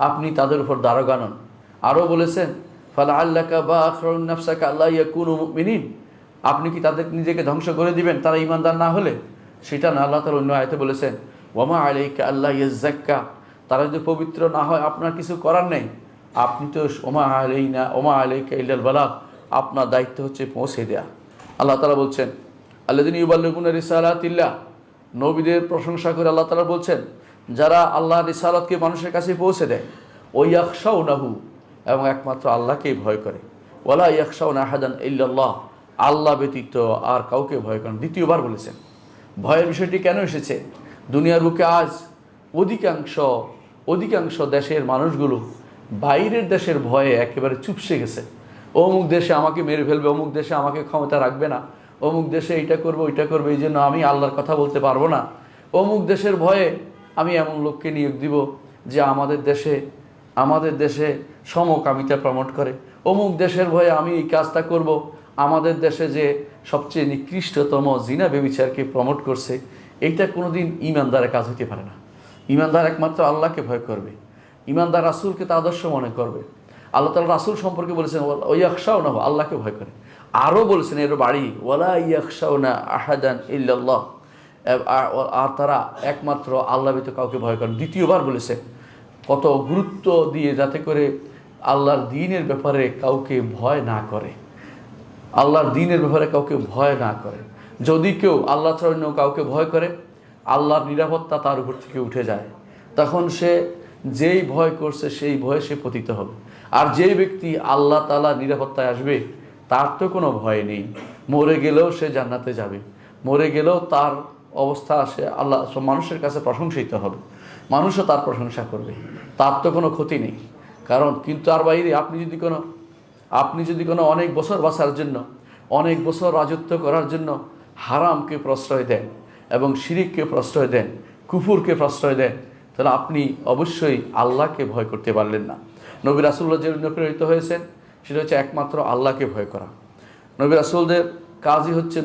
আপনি তাদের উপর দারোগা নন। আরও বলেছেন ফালাআল্লাকা বাখিউন নাফসাকা আল্লা ইয়াকুনু মুমিনিন, আপনি কি তাদের নিজেকে ধ্বংস করে দিবেন তারা ঈমানদার না হলে? সেটা না, আল্লাহ তাআলা অন্য আয়াতে বলেছেন ওয়ামা আলাইকা আল্লা ইয়াযাক্কা, তারা যদি পবিত্র না হয় আপনার কিছু করার নেই, আপনি তো ওমা আলাইকা ইল্লাল বালাগ, আপনার দায়িত্ব হচ্ছে পৌঁছে দেয়া। আল্লাহ তাআলা বলছেন আল্লাযীনা ইউবাল্লিগুনা রিসালাতিল্লাহ, নবীদের প্রশংসা করে আল্লাহ তাআলা বলছেন যারা আল্লাহর রিসালাতকে মানুষের কাছে পৌঁছে দেয়, ওয়া ইয়াখশাউনাহু, এবং একমাত্র আল্লাহকেই ভয় করে, ওয়ালা ইয়াখশাউনা আহাদান ইল্লাল্লাহ, আল্লাহ ব্যতীত আর কাউকে ভয় করেন। দ্বিতীয়বার বলেছেন। ভয়ের বিষয়টি কেন এসেছে? দুনিয়ার বুকে আজ অধিকাংশ দেশের মানুষগুলো বাইরের দেশের ভয়ে একেবারে চুপসে গেছে। অমুক দেশে আমাকে মেরে ফেলবে, অমুক দেশে আমাকে ক্ষমতা রাখবে না, অমুক দেশে এইটা করবে ওইটা করবে, এই জন্য আমি আল্লাহর কথা বলতে পারবো না। অমুক দেশের ভয়ে আমি এমন লোককে নিয়োগ দিব যে আমাদের দেশে সমকামিতা প্রমোট করে, অমুক দেশের ভয়ে আমি এই কাজটা করব, আমাদের দেশে যে সবচেয়ে নিকৃষ্টতম জিনা ব্যভিচারকে প্রমোট করছে। এইটা কোনোদিন ঈমানদারের কাজ হতে পারে না। ঈমানদার একমাত্র আল্লাহকে ভয় করবে, ঈমানদার রাসূলকে তা আদর্শ মনে করবে। আল্লাহ তাআলা রাসূল সম্পর্কে বলেছেন ওয়া ইয়াখশাউনাহু, আল্লাহকে ভয় করে। আরও বলেছেন এর বাড়ি ওয়ালা ইয়াখশাউনা আহাদান ইল্লাল্লাহ, আর তারা একমাত্র আল্লাহ ব্যতীত কাউকে ভয় করে। দ্বিতীয়বার বলেছে কত গুরুত্ব দিয়ে, যাতে করে আল্লাহর দ্বীনের ব্যাপারে কাউকে ভয় না করে, আল্লাহর দ্বীনের ব্যাপারে কাউকে ভয় না করে। যদি কেউ আল্লাহ ছাড়া অন্য কাউকে ভয় করে, আল্লাহর নিরাপত্তা তার উপর থেকে উঠে যায়, তখন সে যেই ভয় করছে সেই ভয়ে সে পতিত হবে। আর যেই ব্যক্তি আল্লাহ তাআলার নিরাপত্তায় আসবে, তার তো কোনো ভয় নেই, মরে গেলেও সে জান্নাতে যাবে, মরে গেলেও তার অবস্থা সে আল্লাহ মানুষের কাছে প্রশংসিত হবে, মানুষও তার প্রশংসা করবে, তার তো কোনো ক্ষতি নেই। কারণ কিন্তু তার বাইরে আপনি যদি কোনো অনেক বছর বাঁচার জন্য, অনেক বছর রাজত্ব করার জন্য হারামকে প্রশ্রয় দেন এবং শিরিককে প্রশ্রয় দেন, কুফুরকে প্রশ্রয় দেন, তাহলে আপনি অবশ্যই আল্লাহকে ভয় করতে পারলেন না। নবী রাসূলুল্লাহ যে জন্য প্রেরিত হয়েছেন সেটা হচ্ছে একমাত্র আল্লাহকে ভয় করা। নবী রাসূলদের কাজই হচ্ছে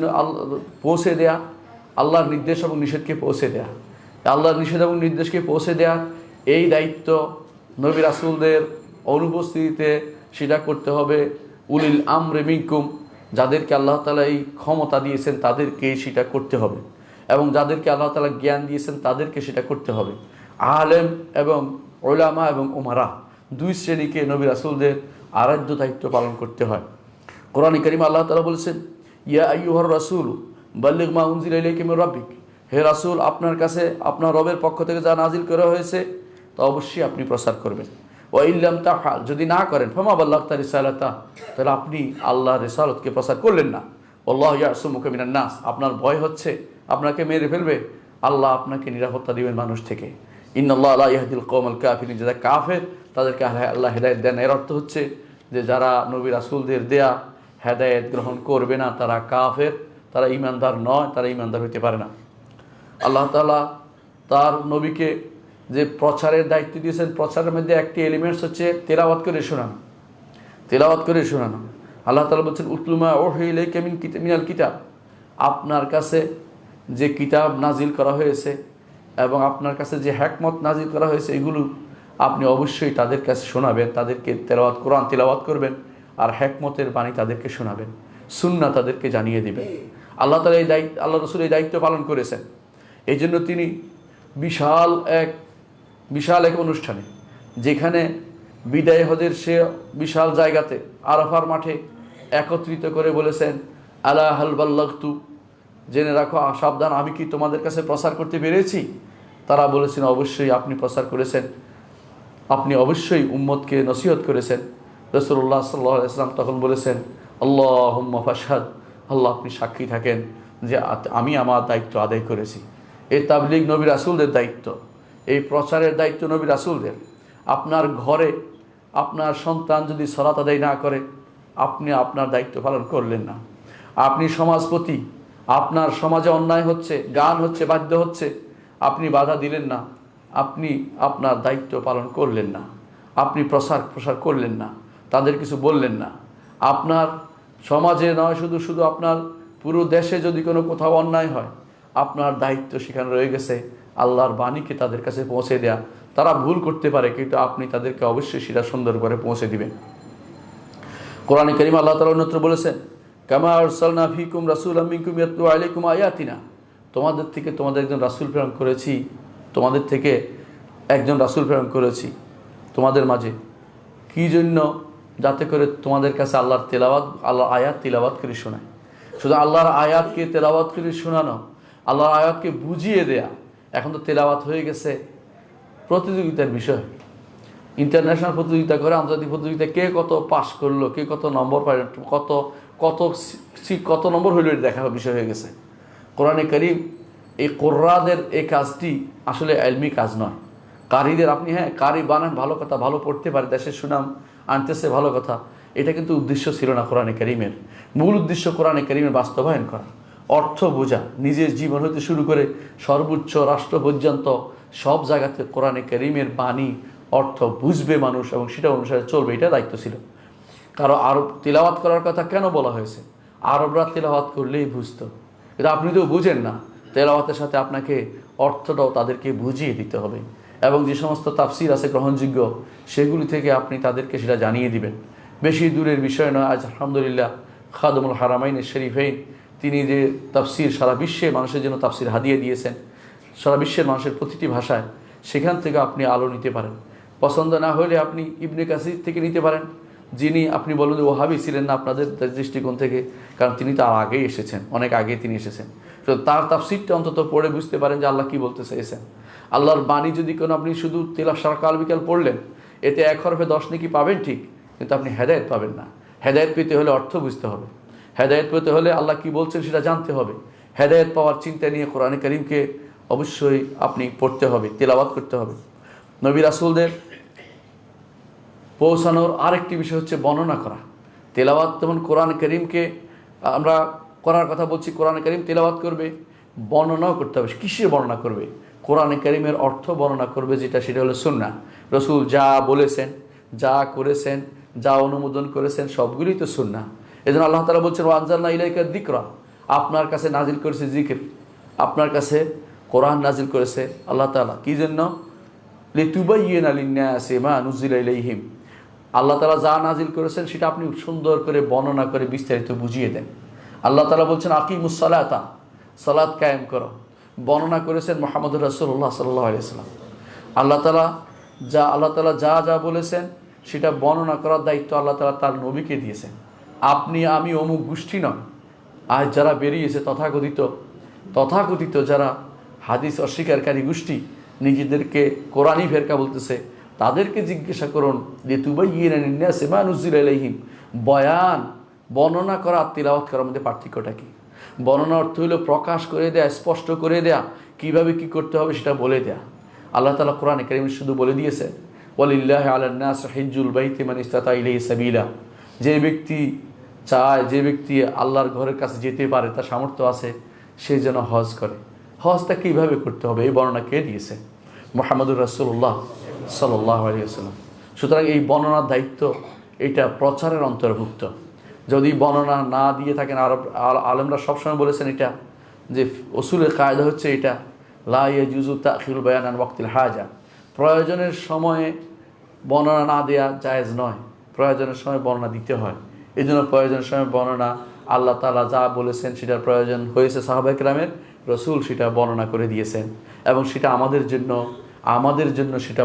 পৌঁছে দেয়া আল্লাহর নির্দেশ এবং নিষেধকে পৌঁছে দেয়া। আল্লাহর নিষেধ এবং নির্দেশকে পৌঁছে দেয়া এই দায়িত্ব নবী রাসূলদের অনুপস্থিতিতে সেটা করতে হবে উলিল আমরে মিনকুম, যাদেরকে আল্লাহ তাআলা এই ক্ষমতা দিয়েছেন তাদেরকে সেটা করতে হবে, এবং যাদেরকে আল্লাহ তাআলা জ্ঞান দিয়েছেন তাদেরকে সেটা করতে হবে। আলেম এবং উলামা এবং উমারা দুই শ্রেণীকে নবী রাসূলদের আরাধ্য দায়িত্ব পালন করতে হয়। কোরআনে কারিমে আল্লাহ তাআলা বলেছেন, ইয়া আইয়ুহার রাসূল বাল্লিগ মা উনজিলা ইলাইকা মির রাব্বিক, হে রাসূল আপনার কাছে আপনার রবের পক্ষ থেকে যা নাজিল করা হয়েছে তা অবশ্যই আপনি প্রচার করবেন। ওয়া ইল্লাম তাফআল, যদি না করেন ফামা বাল্লাগতা রিসালাতা, তাহলে আপনি আল্লাহর রিসালাতকে প্রচার করলেন না। আল্লাহু ইয়াসুমুকা মিনান নাস, আপনার ভয় হচ্ছে আপনাকে মেরে ফেলবে, আল্লাহ আপনাকে নিরাপত্তা দিবেন মানুষ থেকে। ইন্নাল্লাহা লা ইয়াহদিল কওমাল কাফিরিন, যারা কাফের তাদেরকে আল্লাহ হেদায়েত দেন। এর অর্থ হচ্ছে যে যারা নবী রাসূলদের দেয়া হেদায়েত গ্রহণ করবে না তারা কাফের, তারা ঈমানদার নয়, তারা ঈমানদার হতে পারে না। আল্লাহ তাআলা তার নবীকে যে প্রচারের দায়িত্ব দিয়েছেন, প্রচারের মধ্যে একটি এলিমেন্টস হচ্ছে তেলাওয়াত করে শোনানো। তেলাওয়াত করে শোনানো। আল্লাহ তাআলা বলছেন, উতলুমা ওহিয়া ইলাইকা মিনাল কিতাব, আপনার কাছে যে কিতাব নাজিল করা হয়েছে এবং আপনার কাছে যে হিকমত নাজিল করা হয়েছে এগুলো আপনি অবশ্যই তাদের কাছে শোনাবেন, তাদেরকে কোরআন তেলাওয়াত করবেন আর হিকমতের বাণী তাদেরকে শোনাবেন, সুন্নাহ তাদেরকে জানিয়ে দিবেন। আল্লাহ তাআলা এই দায়িত্ব, আল্লাহ রাসূল এই দায়িত্ব পালন করেছেন। এই জন্য তিনি বিশাল এক অনুষ্ঠানে, যেখানে বিদায় হজের সে বিশাল জায়গাতে আরাফার মাঠে একত্রিত করে বলেছেন, আলা হাল বাল্লাগতু, জেনে রাখো, সাবধান, আমি কি তোমাদের কাছে প্রচার করতে পেরেছি? তারা বলেছেন, অবশ্যই আপনি প্রচার করেছেন, আপনি অবশ্যই উম্মতকে নসিহত করেছেন। রাসূলুল্লাহ সাল্লাল্লাহু আলাইহি ওয়াসাল্লাম তখন বলেছেন, আল্লাহুম্মা ফাশহাদ, আল্লাহ আপনি সাক্ষী থাকেন যে আমি আমার দায়িত্ব আদায় করেছি। এই তাবলীগ নবী রাসূলদের দায়িত্ব, এই প্রচারের দায়িত্ব নবী রাসূলদের। আপনার ঘরে আপনার সন্তান যদি সালাত আদায় না করে আপনি আপনার দায়িত্ব পালন করলেন না। আপনি সমাজপতি, আপনার সমাজে অন্যায় হচ্ছে, গান হচ্ছে, বাদ্য হচ্ছে, আপনি বাধা দিলেন না, আপনি আপনার দায়িত্ব পালন করলেন না, আপনি প্রসার করলেন না, তাদের কিছু বললেন না। আপনার সমাজে নয়, শুধু আপনার পুরো দেশে যদি কোনো কোথাও অন্যায় হয় আপনার দায়িত্ব সেখানে রয়ে গেছে আল্লাহর বাণীকে তাদের কাছে পৌঁছে দেয়া। তারা ভুল করতে পারে কিন্তু আপনি তাদেরকে অবশ্যই সেটা সুন্দর করে পৌঁছে দিবেন। কোরআনে কারিমে আল্লাহ তাআলা অন্যত্র বলেছেন, কামা আরসালনা ফীকুম রাসূলাম মিনকুম ইয়াতলু আলাইকুম আয়াতিনা, তোমাদের থেকে তোমাদের একজন রাসূল প্রেরণ করেছি, তোমাদের থেকে একজন রাসূল প্রেরণ করেছি তোমাদের মাঝে। কি জন্য? যাতে করে তোমাদের কাছে আল্লাহর আয়াত তিলাওয়াত করে শোনায়। শুধু আল্লাহর আয়াতকে তেলাওয়াত করে শোনানো, আল্লাহর আয়াতকে বুঝিয়ে দেয়া। এখন তো তেলাওয়াত হয়ে গেছে প্রতিযোগিতার বিষয়, ইন্টারন্যাশনাল প্রতিযোগিতা করে, আন্তর্জাতিক প্রতিযোগিতা, কে কত পাস করলো, কে কত নম্বর পাই, কত নম্বর হইল এটা দেখা বিষয় হয়ে গেছে। কোরআনে কারীম এই কোরআদের এই কাজটি আসলে ইলমি কাজ নয়। কারীদের আপনি কারি বানান, ভালো কথা, ভালো পড়তে পারে, দেশের সুনাম আনতেছে, ভালো কথা, এটা কিন্তু উদ্দেশ্য ছিল না কোরআনে কারীমের। মূল উদ্দেশ্য কোরআনে কারীমের বাস্তবায়ন করা, অর্থ বোঝা, নিজের জীবন হতে শুরু করে সর্বোচ্চ রাষ্ট্র পর্যন্ত সব জায়গাতে কোরআনে কারীমের বাণী অর্থ বুঝবে মানুষ এবং সেটা অনুসারে চলবে, এটা দায়িত্ব ছিল। কারো আরব তিলাওয়াত করার কথা কেন বলা হয়েছে? আরবরা তিলাওয়াত করলেই বুঝতো, কিন্তু আপনি তো বুঝেন না। তেলাওয়াতের সাথে আপনাকে অর্থটাও তাদেরকে বুঝিয়ে দিতে হবে, এবং যে সমস্ত তাফসির আছে গ্রহণযোগ্য সেগুলি থেকে আপনি তাদেরকে সেটা জানিয়ে দিবেন। বেশি দূরের বিষয় নয়। আজ আলহামদুলিল্লাহ খাদমুল হারামাইন শরীফাইন তিনি যে তাফসির সারা বিশ্বে মানুষের জন্য তাফসির হাদিয়ে দিয়েছেন, সারা বিশ্বের মানুষের প্রতিটি ভাষায়, সেখান থেকে আপনি আলো নিতে পারেন। পছন্দ না হলে আপনি ইবনে কাসির থেকে নিতে পারেন, যিনি আপনি বলেন যে ওহাবি ছিলেন না আপনাদের দৃষ্টিকোণ থেকে, কারণ তিনি তার আগেই এসেছেন, অনেক আগে তিনি এসেছেন। তো তার তাফসিরটা অন্তত পড়ে বুঝতে পারেন যে আল্লাহ কী বলতে চেয়েছেন। আল্লাহর বাণী যদি কোনো আপনি শুধু সারা কাল বিকাল পড়লেন, এতে 1 হরফে 10 নেকি পাবেন ঠিক, কিন্তু আপনি হেদায়েত পাবেন না। হেদায়েত পেতে হলে অর্থ বুঝতে হবে, হেদায়েত পেতে হলে আল্লাহ কি বলছেন সেটা জানতে হবে। হেদায়েত পাওয়ার চিন্তা নিয়ে কোরআনে কারীমকে অবশ্যই আপনি পড়তে হবে, তেলাওয়াত করতে হবে। নবী রাসূলদের পৌঁছানোর আরেকটি বিষয় হচ্ছে বর্ণনা করা। তেলাওয়াত যেমন কোরআন কারীমকে আমরা করার কথা বলছি, কোরআন কারীম তেলাওয়াত করবে, বর্ণনাও করতে হবে। কিসের বর্ণনা করবে? কোরআনে কারিমের অর্থ বর্ণনা করবে, সেটা হলো সুন্নাহ। রসুল যা বলেছেন, যা করেছেন, যা অনুমোদন করেছেন, সবগুলোই তো সুন্নাহ। এই জন্য আল্লাহ তাআলা বলছেন, ওয়ানজালনা ইলাইকা যিকরা, আপনার কাছে নাজিল করেছে জিকির, আপনার কাছে কোরআন নাজিল করেছে আল্লাহ তাআলা। কি জন্য? লিতুবাইয়িনা লিন্নাসি মা নুজিলা ইলাইহিম, আল্লাহ তাআলা যা নাজিল করেছেন সেটা আপনি সুন্দর করে বর্ণনা করে বিস্তারিত বুঝিয়ে দেন। আল্লাহ তাআলা বলছেন, আকিমুস সালাতা, সালাত কায়েম করো। বর্ণনা করেছেন মুহাম্মদুর রাসূলুল্লাহ সাল্লাল্লাহু আলাইহি ওয়াসাল্লাম। আল্লাহ তাআলা যা যা বলেছেন সেটা বর্ণনা করার দায়িত্ব আল্লাহ তাআলা তার নবীকে দিয়েছেন। আপনি আমি অমুক গোষ্ঠী নয়। আজ যারা বেরিয়েছে তথাকথিত যারা হাদিস অস্বীকারী গোষ্ঠী, নিজেদেরকে কোরআনী ফেরকা বলতেছে, তাদেরকে জিজ্ঞাসা করুন লিতুবাইয়িনা লিন্নাসি মা নুজিলা ইলাইহিম, বয়ান বর্ণনা করা আর তিলাওয়াত করার মধ্যে পার্থক্যটা কি? বর্ণনা অর্থ হলো প্রকাশ করে দেয়া, স্পষ্ট করে দেয়া, কিভাবে কি করতে হবে সেটা বলে দেয়া। আল্লাহ তাআলা কোরআনে কারিমে শুধু বলে দিয়েছে, ওয়ালিল্লাহি আলান নাস হিজ্জুল বাইতি মান ইসতাতা ইলাইহি সাবিলা, যে ব্যক্তি আল্লাহর ঘরের কাছে যেতে পারে, তার সামর্থ্য আছে, সে যেন হজ করে। হজটা কীভাবে করতে হবে এই বর্ণনা কে দিয়েছে? মুহাম্মদুর রাসূলুল্লাহ সাল্লাল্লাহু আলাইহি ওয়াসাল্লাম। সুতরাং এই বর্ণনার দায়িত্ব এটা প্রচারের অন্তর্ভুক্ত। যদি বর্ণনা না দিয়ে থাকেন, আলেমরা সবসময় বলেছেন এটা যে উসুলের কায়দা হচ্ছে এটা, লা ইয়াজুজু তাখিরুল বায়ান আন ওয়াক্তিল হাজা, প্রয়োজনের সময়ে বর্ণনা না দেয়া জায়েজ নয়, প্রয়োজনের সময় বর্ণনা দিতে হয়। এই জন্য প্রয়োজনের সময় বর্ণনা আল্লাহ তাআলা যা বলেছেন সেটার প্রয়োজন হয়েছে সাহাবায়ে কেরামের, রসুল সেটা বর্ণনা করে দিয়েছেন, এবং সেটা আমাদের জন্য সেটা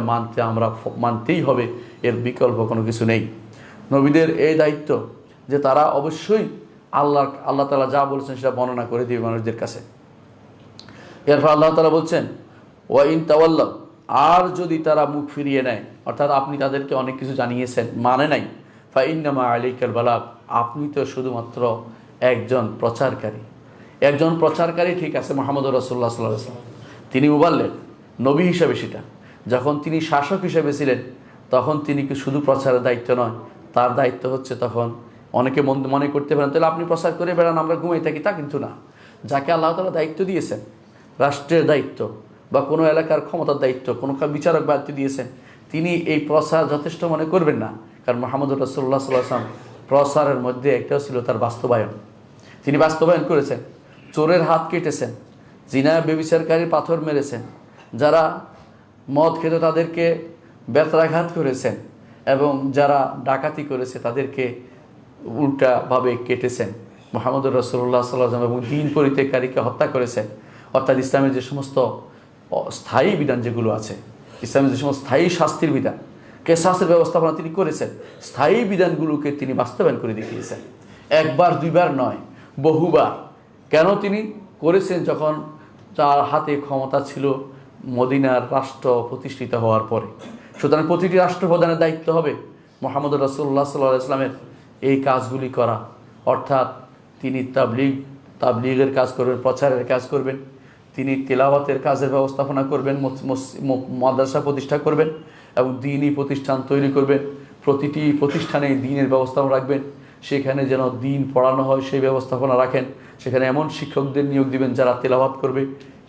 মানতেই হবে, এর বিকল্প কোনো কিছু নেই। নবীদের এই দায়িত্ব যে তারা অবশ্যই আল্লাহ তাআলা যা বলেছেন সেটা বর্ণনা করে দিবে মানুষদের কাছে। এরপর আল্লাহ তাআলা বলছেন, ওয়া ইন তাওয়াল্লাউ, আর যদি তারা মুখ ফিরিয়ে নেয়, অর্থাৎ আপনি তাদেরকে অনেক কিছু জানিয়েছেন, মানে নাই, ফা ইন্নামা আলাইকাল বালাগ, আপনি তো শুধুমাত্র একজন প্রচারকারী। ঠিক আছে, মুহাম্মদুর রাসূলুল্লাহ সাল্লাল্লাহু আলাইহি ওয়াসাল্লাম তিনি মুবাল্লিগ নবী হিসাবে, সেটা যখন তিনি শাসক হিসেবে ছিলেন তখন তিনি কি শুধু প্রচারের দায়িত্ব নয়, তার দায়িত্ব হচ্ছে, তখন অনেকে মনে করতে পারেন তাহলে আপনি প্রচার করে বেড়ান, আমরা ঘুমাই থাকি, তা কিন্তু না। যাকে আল্লাহ তাআলা দায়িত্ব দিয়েছেন, রাষ্ট্রের দায়িত্ব বা কোনো এলাকার ক্ষমতার দায়িত্ব, কোনো বিচারক দায়িত্ব দিয়েছেন, তিনি এই প্রচার যথেষ্ট মনে করবেন না। কারণ মুহাম্মদুর রাসূলুল্লাহ সাল্লাল্লাহু আলাইহি ওয়াসাল্লাম প্রচারের মধ্যে একটাও ছিল তার বাস্তবায়ন। তিনি বাস্তবায়ন করেছেন, চোরের হাত কেটেছেন, জিনা ব্যভিচারকারীর পাথর মেরেছেন, যারা মদ খেত তাদেরকে বেত্রাঘাত করেছেন, এবং যারা ডাকাতি করেছে তাদেরকে উল্টাভাবে কেটেছেন। মুহাম্মদুর রাসূলুল্লাহ সাল্লাল্লাহু আলাইহি ওয়াসাল্লাম এবং দিন পরিত্যাগকারীকে হত্যা করেছেন। অর্থাৎ ইসলামের যে সমস্ত স্থায়ী বিধান যেগুলো আছে, ইসলামের যে সমস্ত স্থায়ী শাস্তির বিধান, কেসাসের ব্যবস্থাপনা তিনি করেছেন, স্থায়ী বিধানগুলোকে তিনি বাস্তবায়ন করে দেখিয়েছেন। একবার দুইবার নয়, বহুবার। কেন তিনি করেছেন? যখন তার হাতে ক্ষমতা ছিল মদিনার রাষ্ট্র প্রতিষ্ঠিত হওয়ার পরে। সুতরাং প্রতিটি রাষ্ট্রপ্রধানের দায়িত্ব হবে মুহাম্মদুর রাসূলুল্লাহ সাল্লাল্লাহু আলাইহি ওয়াসাল্লামের এই কাজগুলি করা। অর্থাৎ তিনি তাবলীগের কাজ করবেন, প্রচারের কাজ করবেন, তিনি তেলাওয়াতের কাজের ব্যবস্থাপনা করবেন, মাদ্রাসা প্রতিষ্ঠা করবেন এবং দ্বীনি প্রতিষ্ঠান তৈরি করবেন। প্রতিটি প্রতিষ্ঠানে দ্বীনের ব্যবস্থাপনা রাখবেন, সেখানে যেন দ্বীন পড়ানো হয় সেই ব্যবস্থাপনা রাখেন। সেখানে এমন শিক্ষকদের নিয়োগ দিবেন যারা তেলাওয়াত করবে,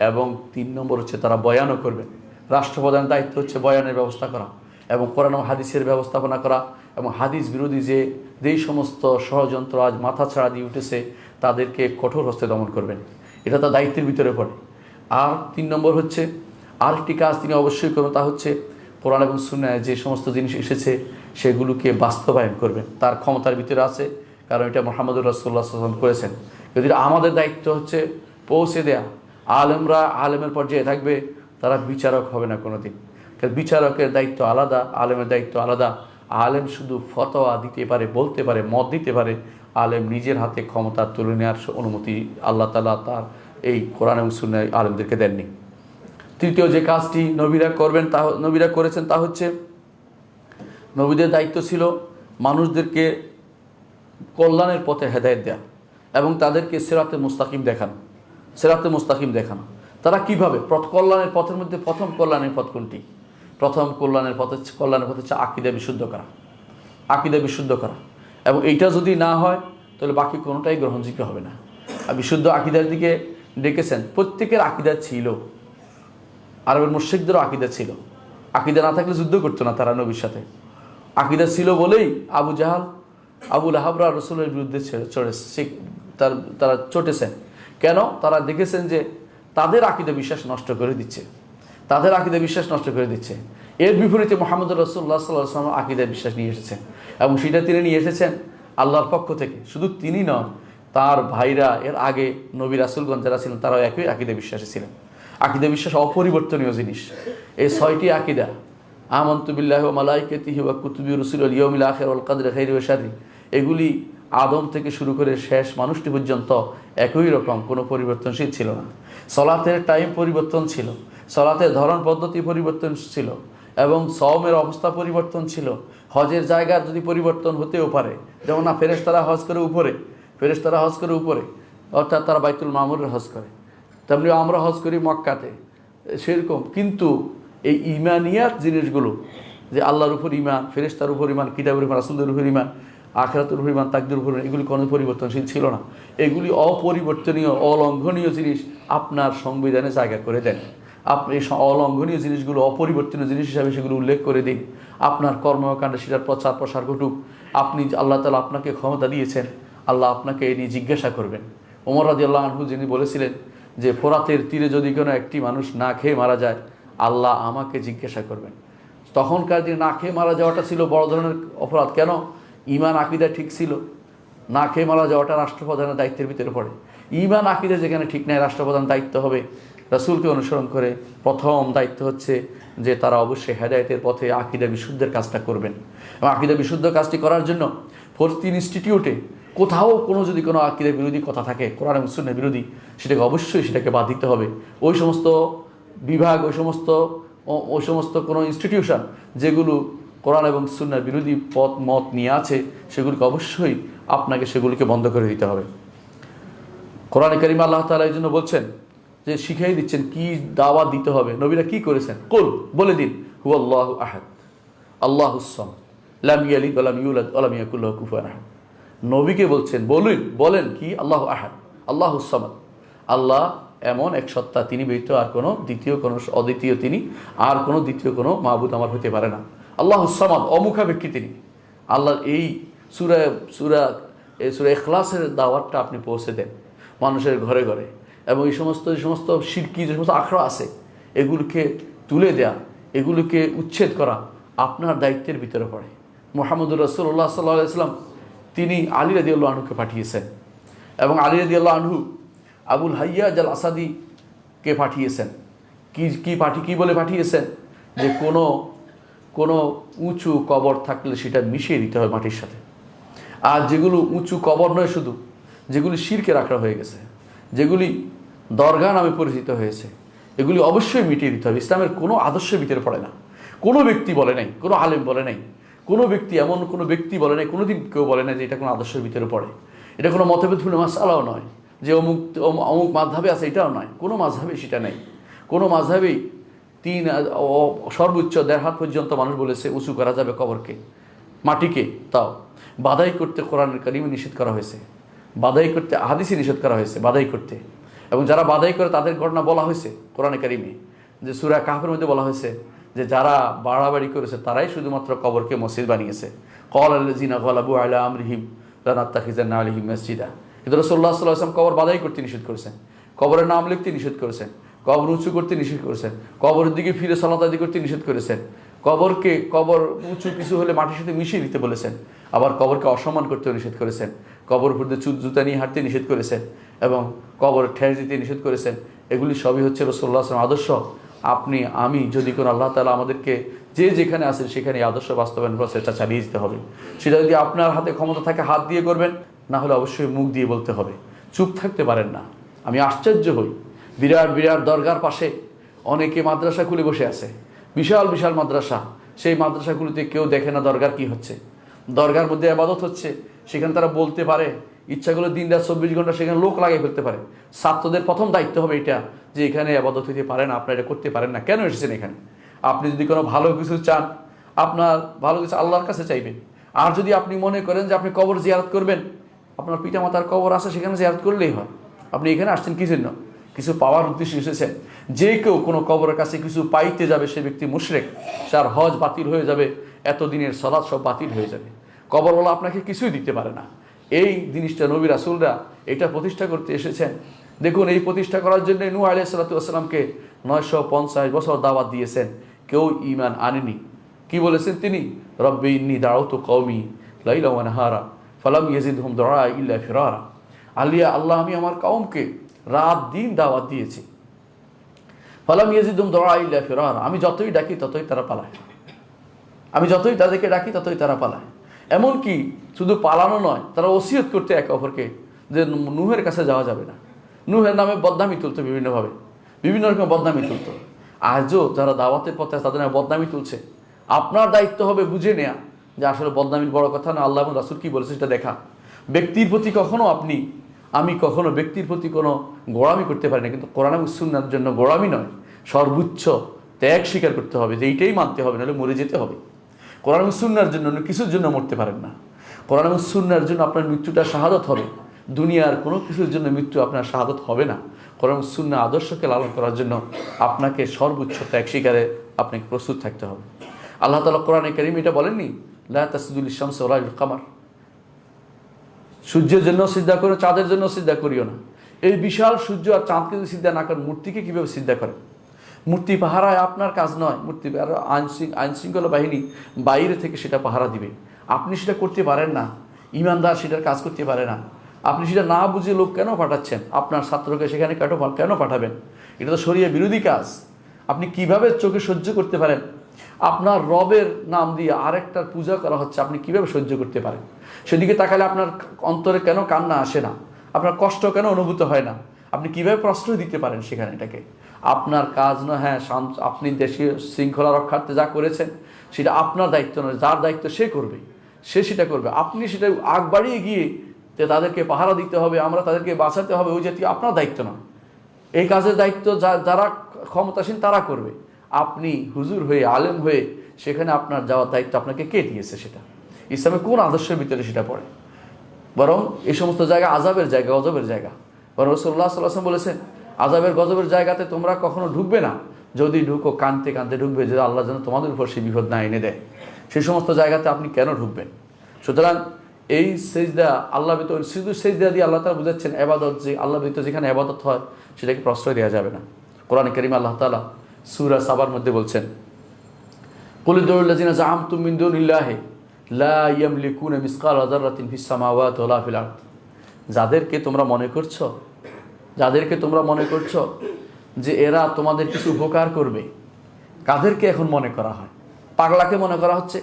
এবং 3 নম্বর হচ্ছে তারা বয়ানও করবেন। রাষ্ট্রপ্রধানের দায়িত্ব হচ্ছে বয়ানের ব্যবস্থা করা এবং কোরআন ও হাদিসের ব্যবস্থাপনা করা, এবং হাদিস বিরোধী যেই সমস্ত ষড়যন্ত্র আজ মাথা ছাড়া দিয়ে উঠেছে তাদেরকে কঠোর হস্তে দমন করবেন। এটা তার দায়িত্বের ভিতরে পড়ে। আর 3 নম্বর হচ্ছে আরেকটি কাজ তিনি অবশ্যই করবেন, তা হচ্ছে কোরআন এবং সুন্নায় যে সমস্ত জিনিস এসেছে সেগুলোকে বাস্তবায়ন করবেন। তার ক্ষমতার ভিতরে আছে, কারণ এটা মুহাম্মদুর রাসূলুল্লাহ সাল্লাল্লাহু আলাইহি ওয়াসাল্লাম করেছেন। যদি আমাদের দায়িত্ব হচ্ছে পৌঁছে দেয়া, আলেমের পর্যায়ে থাকবে, তারা বিচারক হবে না কোনো দিন। কারণ বিচারকের দায়িত্ব আলাদা, আলেমের দায়িত্ব আলাদা। আলেম শুধু ফতোয়া দিতে পারে, বলতে পারে, মত দিতে পারে। আলেম নিজের হাতে ক্ষমতা তুলে নেওয়ার অনুমতি আল্লাহ তাআলা তার এই কোরআন এবং সুন্নাহ আলেমদেরকে দেননি। তৃতীয় যে কাজটি নবীরা করেছেন তা হচ্ছে, নবীদের দায়িত্ব ছিল মানুষদেরকে কল্যাণের পথে হেদায়েত দেয়া এবং তাদেরকে সিরাতে মুস্তাকিম দেখানো। তারা কিভাবে কল্যাণের পথের মধ্যে প্রথম কল্যাণের পথ কোনটি? প্রথম কল্যাণের পথ হচ্ছে আকীদা বিশুদ্ধ করা। এবং এইটা যদি না হয় তাহলে বাকি কোনোটাই গ্রহণযোগ্য হবে না। আর বিশুদ্ধ আকীদার দিকে ডেকেছেন। প্রত্যেকের আকীদা ছিল, আরবের মুশরিকদেরও আকীদা ছিল। আকীদা না থাকলে যুদ্ধ করতো না তারা নবীর সাথে। আকীদা ছিল বলেই আবু জাহাল, আবু লাহাবরা রসুলের বিরুদ্ধে তারা চটেছেন। কেন? তারা দেখেছেন যে তাদের আকীদা বিশ্বাস নষ্ট করে দিচ্ছে, তাদের আকীদা বিশ্বাস নষ্ট করে দিচ্ছে। এর বিপরীতে মুহাম্মদ রাসূলুল্লাহ সাল্লাল্লাহু আলাইহি ওয়াসাল্লাম আকীদা বিশ্বাস নিয়ে এসেছেন, এবং সেটা তিনি নিয়ে এসেছেন আল্লাহর পক্ষ থেকে। শুধু তিনি নন, তার ভাইরা এর আগে নবী রাসূলগণ যারা ছিলেন তারাও একই আকীদা বিশ্বাসী ছিলেন। আকীদা বিশ্বাস অপরিবর্তনীয় জিনিস। এই 6টি আকীদা, আমানতু বিল্লাহি ওয়া মালাইকাতিহি ওয়া কুতুবিহি ওয়া রুসুলিহি ওয়াল ইয়াউমিল আখির ওয়াল কদরি খাইরি ওয়া শাররি, এগুলি আদম থেকে শুরু করে শেষ মানুষটি পর্যন্ত একই রকম, কোনো পরিবর্তনশীল ছিল না। সলাতের টাইম পরিবর্তন ছিল, সলাতের ধরন পদ্ধতি পরিবর্তন ছিল, এবং সওমের অবস্থা পরিবর্তন ছিল। হজের জায়গা যদি পরিবর্তন হতেও পারে, যেমন না ফেরেশতারা হজ করে উপরে, ফেরেশতারা হজ করে উপরে, অর্থাৎ তারা বাইতুল মামুরের হজ করে, তেমনি আমরা হজ করি মক্কাতে, সেরকম। কিন্তু এই ইমানিয়াত জিনিসগুলো, যে আল্লাহর উপর ইমান, ফেরেশতার উপর ইমান, কিতাবের উপর, রাসূলের উপর ইমান, আখিরাতের উপর ইমান, তাকদীরের উপর ইমান, এগুলি কোনো পরিবর্তনশীল ছিল না। এগুলি অপরিবর্তনীয়, অলঙ্ঘনীয় জিনিস আপনার সংবিধানে জায়গা করে দেন। আপনি অলঙ্ঘনীয় জিনিসগুলো অপরিবর্তনীয় জিনিস হিসাবে সেগুলো উল্লেখ করে দিন। আপনার কর্মকাণ্ডে সেটার প্রচার প্রসার ঘটুক। আপনি, আল্লাহ তাআলা আপনাকে ক্ষমতা দিয়েছেন, আল্লাহ আপনাকে এই নিয়ে জিজ্ঞাসা করবেন। ওমর রাদিয়াল্লাহু আনহু যিনি বলেছিলেন যে ফোরাতের তীরে যদি কোনো একটি মানুষ না খেয়ে মারা যায়, আল্লাহ আমাকে জিজ্ঞাসা করবেন। তখনকার দিনে না খেয়ে মারা যাওয়াটা ছিল বড় ধরনের অপরাধ। কেন? ঈমান আকীদা ঠিক ছিল, না খেয়ে মারা যাওয়াটা রাষ্ট্রপ্রধানের দায়িত্বের ভিতরে পড়ে। ঈমান আকীদা যেখানে ঠিক নাই, রাষ্ট্রপ্রধান দায়িত্ব হবে রাসূলকে অনুসরণ করে। প্রথম দায়িত্ব হচ্ছে যে তারা অবশ্যই হেদায়েতের পথে আকীদা বিশুদ্ধের কাজটা করবেন, এবং আকীদা বিশুদ্ধ কাজটি করার জন্য ফলস্তিন ইনস্টিটিউটে কোথাও যদি কোনো আকীদা বিরোধী কথা থাকে, কোরআন এবং সুন্নাহ বিরোধী, সেটাকে অবশ্যই সেটাকে বাদ দিতে হবে। ওই সমস্ত বিভাগ, ওই সমস্ত কোনো ইনস্টিটিউশন যেগুলো কোরআন এবং সুন্নাহ বিরোধী মত নিয়ে আছে, সেগুলিকে অবশ্যই আপনাকে সেগুলিকে বন্ধ করে দিতে হবে। কোরআনে কারিমে আল্লাহ তাআলা এই জন্য বলছেন যে শিখিয়ে দিচ্ছেন কি দাওয়াত দিতে হবে। নবীরা কি করেছেন? কুল, বলে দিন, হুয়াল্লাহু আহাদ আল্লাহুস সামাদ লাম ইয়ালিদ ওয়া লাম ইউলাদ ওয়া লাম ইয়াকুল লাহু কুফুয়ান আহাদ। নবীকে বলছেন, বলেন কি? আল্লাহু আহাদ, আল্লাহুস সামাদ, আল্লাহ এমন এক সত্তা, তিনি ব্যতীত আর কোনো অদ্বিতীয় তিনি, আর কোনো দ্বিতীয় কোনো মাবুদ আমার হতে পারে না। আল্লাহুস সামাদ, অমুখাপেক্ষী তিনি। আল্লাহর এই সূরা ইখলাসের দাওয়াতটা আপনি পৌঁছে দেন মানুষের ঘরে ঘরে, এবং এই সমস্ত শিরকি যে সমস্ত আখড়া আছে, এগুলোকে তুলে দেয়া, এগুলোকে উচ্ছেদ করা আপনার দায়িত্বের ভিতরে পড়ে। মুহাম্মদুর রাসূলুল্লাহ সাল্লাল্লাহু আলাইহি ওয়াসাল্লাম তিনি আলী রাদিয়াল্লাহু আনহুকে পাঠিয়েছেন, এবং আলী রাদিয়াল্লাহু আনহু আবুল হাইয়াজ আল আসাদিকে পাঠিয়েছেন। কি বলে পাঠিয়েছেন? যে কোনো উঁচু কবর থাকলে সেটা মিশিয়ে দিতে হয় মাটির সাথে। আর যেগুলো উঁচু কবর নয়, শুধু যেগুলি শিরকের আখড়া হয়ে গেছে, যেগুলি দরগা নামে পরিচিত হয়েছে, এগুলি অবশ্যই মিটিয়ে দিতে হবে। ইসলামের কোনো আদর্শের ভিতরে পড়ে না। কোনো ব্যক্তি বলে নাই, কোনো আলেম বলে নাই, কোনো ব্যক্তি বলে নাই, কোনোদিন কেউ বলে নাই যে এটা কোনো আদর্শের ভিতরে পড়ে। এটা কোনো মতভেদপূর্ণ মাসআলাও নয় যে অমুক মাযহাবে আছে, এটাও নয়। কোনো মাযহাবে সেটা নেই। কোনো মাযহাবেই সর্বোচ্চ 1.5 হাত পর্যন্ত মানুষ বলেছে উঁচু করা যাবে কবরকে, মাটিকে। তাও বাদাই করতে কোরআনের কারিমে নিষেধ করা হয়েছে, বাদাই করতে হাদিসে নিষেধ করা হয়েছে, বাদাই করতে। এবং যারা বাদাই করে তাদের ঘটনা বলা হয়েছে কোরআনে কারিমে, যে সূরা কাহফের মধ্যে বলা হয়েছে যে যারা বাড়াবাড়ি করেছে তারাই শুধুমাত্র কবরকে মসজিদ বানিয়েছে। ক্বালাল্লাযীনা গালাবু আলা আমরিহিম লানাত্তাখিযান্না আলাইহিম মসজিদা। কিন্তু রাসূলুল্লাহ সাল্লাল্লাহু আলাইহি ওয়াসাল্লাম কবর বাদাই করতে নিষেধ করেছেন, কবরের নাম লিখতে নিষেধ করেছেন, কবর উঁচু করতে নিষেধ করেছেন, কবরের দিকে ফিরে সালাত আদি করতে নিষেধ করেছেন, কবর উঁচু কিছু হলে মাটির সাথে মিশিয়ে দিতে বলেছেন, আবার কবরকে অসম্মান করতেও নিষেধ করেছেন, কবর উপর দিয়ে জুতা নিয়ে হাঁটতে নিষেধ করেছেন, এবং কবর ঠেস দিতে নিষেধ করেছেন। এগুলি সবই হচ্ছে রাসূলুল্লাহ সাল্লাল্লাহু আলাইহি ওয়াসাল্লাম আদর্শ। আপনি আমি যদি কোনো আল্লাহ তাআলা আমাদেরকে যেখানে আছেন সেখানে আদর্শ বাস্তবায়ন করার চেষ্টা চালিয়ে যেতে হবে। সেটা যদি আপনার হাতে ক্ষমতা থাকে হাত দিয়ে করবেন, না হলে অবশ্যই মুখ দিয়ে বলতে হবে, চুপ থাকতে পারেন না। আমি আশ্চর্য হই, বিরাট দরগার পাশে অনেকে মাদ্রাসা খুলে বসে আছে, বিশাল মাদ্রাসা। সেই মাদ্রাসাগুলিতে কেউ দেখে না দরগার কি হচ্ছে। দরগার মধ্যে ইবাদত হচ্ছে, সেখানে তারা বলতে পারে ইচ্ছাগুলো দিন-রাত 24 ঘন্টা সেখানে লোক লাগিয়ে ফেলতে পারে। ছাত্রদের প্রথম দায়িত্ব হবে এটা, যে এখানে ইবাদত হইতে পারে না, আপনারা এটা করতে পারেন না, কেন এসেছেন এখানে? আপনি যদি কোনো ভালো কিছু চান, আপনার ভালো কিছু আল্লাহর কাছে চাইবেন। আর যদি আপনি মনে করেন যে আপনি কবর জিয়ারত করবেন, আপনার পিতামাতার কবর আছে, সেখানে জিয়ারত করলেই হয়। আপনি এখানে আসছেন কি জন্য? কিছু পাওয়ার উদ্দেশ্যে এসেছেন। যে কেউ কোনো কবরের কাছে কিছু পাইতে যাবে সে ব্যক্তি মুশরিক, তার হজ বাতিল হয়ে যাবে, এতদিনের সালাত সব বাতিল হয়ে যাবে। কবরওয়ালা আপনাকে কিছুই দিতে পারে না। এই জিনিসটা নবী রাসূলরা এটা প্রতিষ্ঠা করতে এসেছেন। দেখুন, এই প্রতিষ্ঠা করার জন্য নূহ আলাইহিস সালাতু ওয়াস সালামকে 950 বছর দাওয়াত দিয়েছেন, কেউ ঈমান আনেনি। কি বলেছেন তিনি? রব্বি ইন্নী দাউতু কওমি লাইলা ওয়া নাহারা ফালাম ইয়াজিদহুম দুআই ইল্লা ফিরারা। আল্লাহ, আমি আমার কওমকে রাত দিন দাওয়াত দিয়েছি, ফালাম ইয়াজিদহুম দুআই ইল্লা ফিরারা। আমি যতই ডাকি ততই তারা পালায়, আমি যতই তাদেরকে ডাকি ততই তারা পালায়। এমনকি শুধু পালানো নয়, তারা ওসিয়ত করতে একে অপরকে যে নূহের কাছে যাওয়া যাবে না। নূহের নামে বদনামি তুলতো, বিভিন্নভাবে বিভিন্ন রকম বদনামি তুলতো। আজও যারা দাওয়াতের পথে তাদের নামে বদনামি তুলছে। আপনার দায়িত্ব হবে বুঝে নেওয়া যে আসলে বদনামির বড় কথা না, আল্লাহ এবং রাসূল কি বলেছে সেটা দেখা। ব্যক্তির প্রতি কখনো আমি কখনো ব্যক্তির প্রতি কোনো গোড়ামি করতে পারি না, কিন্তু কোরআন এবং সুন্নাহর জন্য গোড়ামি নয়, সর্বোচ্চ ত্যাগ স্বীকার করতে হবে যে এইটাই মানতে হবে, নাহলে মরে যেতে হবে। কোরআন এবং সুন্নাহর জন্য অন্য কিছুর জন্য মরতে পারেন না। কোরআন এবং সুন্নাহর জন্য আপনার মৃত্যুটা শাহাদত হবে, দুনিয়ার কোনো কিছুর জন্য মৃত্যু আপনার শাহাদত হবে না। কোরআন এবং সুন্নাহ আদর্শকে লালন করার জন্য আপনাকে সর্বোচ্চ ত্যাগ স্বীকারে আপনাকে প্রস্তুত থাকতে হবে। আল্লাহ তাআলা কোরআনে কারীম এটা বলেননি, লা তাসজুদু লিশ-শামসি ওয়া লা লিল-কামার, সূর্যের জন্য সিজদা করো, চাঁদের জন্য সিজদা করিও না। এই বিশাল সূর্য আর চাঁদকে যদি সিজদা না করেন, মূর্তিকে কীভাবে সিজদা করেন? মূর্তি পাহারায় আপনার কাজ নয়, মূর্তি আইনশৃঙ্খলা বাহিনী বাইরে থেকে সেটা পাহারা দিবে, আপনি সেটা করতে পারেন না। ইমানদার সেটার কাজ করতে পারে না। আপনি সেটা না বুঝে লোক কেন পাঠাচ্ছেন? আপনার ছাত্রকে সেখানে কেন পাঠাবেন? এটা তো শরিয়া বিরোধী কাজ। আপনি কিভাবে চোখে সহ্য করতে পারেন? আপনার রবের নাম দিয়ে আরেকটার পূজা করা হচ্ছে, আপনি কিভাবে সহ্য করতে পারেন? সেদিকে তাকালে আপনার অন্তরে কেন কান্না আসে না? আপনার কষ্ট কেন অনুভূত হয় না? আপনি কিভাবে প্রশ্রয় দিতে পারেন সেখানে? এটাকে আপনার কাজ নয়। হ্যাঁ, আপনি দেশীয় শৃঙ্খলা রক্ষার্থে যা করেছেন সেটা আপনার দায়িত্ব নয়, যার দায়িত্ব সে করবে, সে সেটা করবে। আপনি সেটা আগ বাড়িয়ে গিয়ে যে তাদেরকে পাহারা দিতে হবে, আমরা তাদেরকে বাঁচাতে হবে, ওই জাতীয় আপনার দায়িত্ব নয়। এই কাজের দায়িত্ব যারা ক্ষমতাসীন তারা করবে। আপনি হুজুর হয়ে, আলেম হয়ে সেখানে আপনার যাওয়ার দায়িত্ব আপনাকে কে দিয়েছে? সেটা ইসলামে কোন আদর্শের ভিতরে সেটা পড়ে? বরং এই সমস্ত জায়গা আযাবের জায়গা, গজবের জায়গা। বরং রাসূলুল্লাহ সাল্লাল্লাহু আলাইহি ওয়াসাল্লাম বলেছেন, আযাবের গজবের জায়গাতে তোমরা কখনো ঢুকবে না, যদি ঢুকো কাঁদতে কাঁদতে ঢুকবে, যে আল্লাহ যেন তোমাদের উপর সেই বিপদ না এনে দেয়। সেই সমস্ত জায়গাতে আপনি কেন ঢুকবেন? সুতরাং এই সেজদা আল্লাহ ব্যতীত, শুধু সেজদা দিয়ে আল্লাহ তাআলা বুঝাচ্ছেন ইবাদত, যে আল্লাহ ব্যতীত যেখানে ইবাদত হয় সেটাকে প্রশ্রয় দেওয়া যাবে না। কোরআনে কারীমে আল্লাহ তাআলা সূরা সাবার মধ্যে বলছেন, কুল উদউল্লাযিনা জাআমতুম মিন দুনিল্লাহি লা ইয়ামলিকুনা মিসকালা যাররাতিন ফিস সামাওয়াতি ওয়ালা ফিল আরদ। যাদেরকে তোমরা মনে করছো যে এরা তোমাদের কিছু উপকার করবে, কাদেরকে এখন মনে করা হয়? পাগলাকে মনে করা হচ্ছে।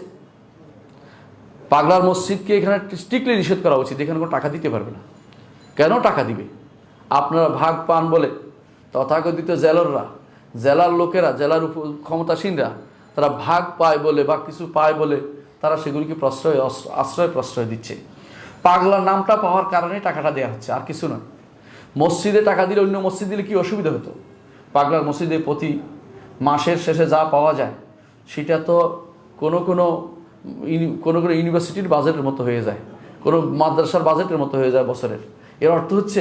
পাগলার মসজিদকে এখানে স্ট্রিক্টলি নিষেধ করা উচিত, এখানে কোনো টাকা দিতে পারবে না। কেন টাকা দিবে? আপনারা ভাগ পান বলে তথাকথিত জেলার লোকেরা, জেলার ক্ষমতাসীনরা তারা ভাগ পায় বলে বা কিছু পায় বলে তারা সেগুলিকে আশ্রয় দিচ্ছে। পাগলার নামটা পাওয়ার কারণে টাকাটা দেওয়া হচ্ছে, আর কিছু নয়। মসজিদে টাকা দিলে অন্য মসজিদ দিলে কি অসুবিধা হতো? পাগলার মসজিদে প্রতি মাসের শেষে যা পাওয়া যায় সেটা তো কোনো ইউনিভার্সিটির বাজেটের মতো হয়ে যায়, কোনো মাদ্রাসার বাজেটের মতো হয়ে যায় বছরের। এর অর্থ হচ্ছে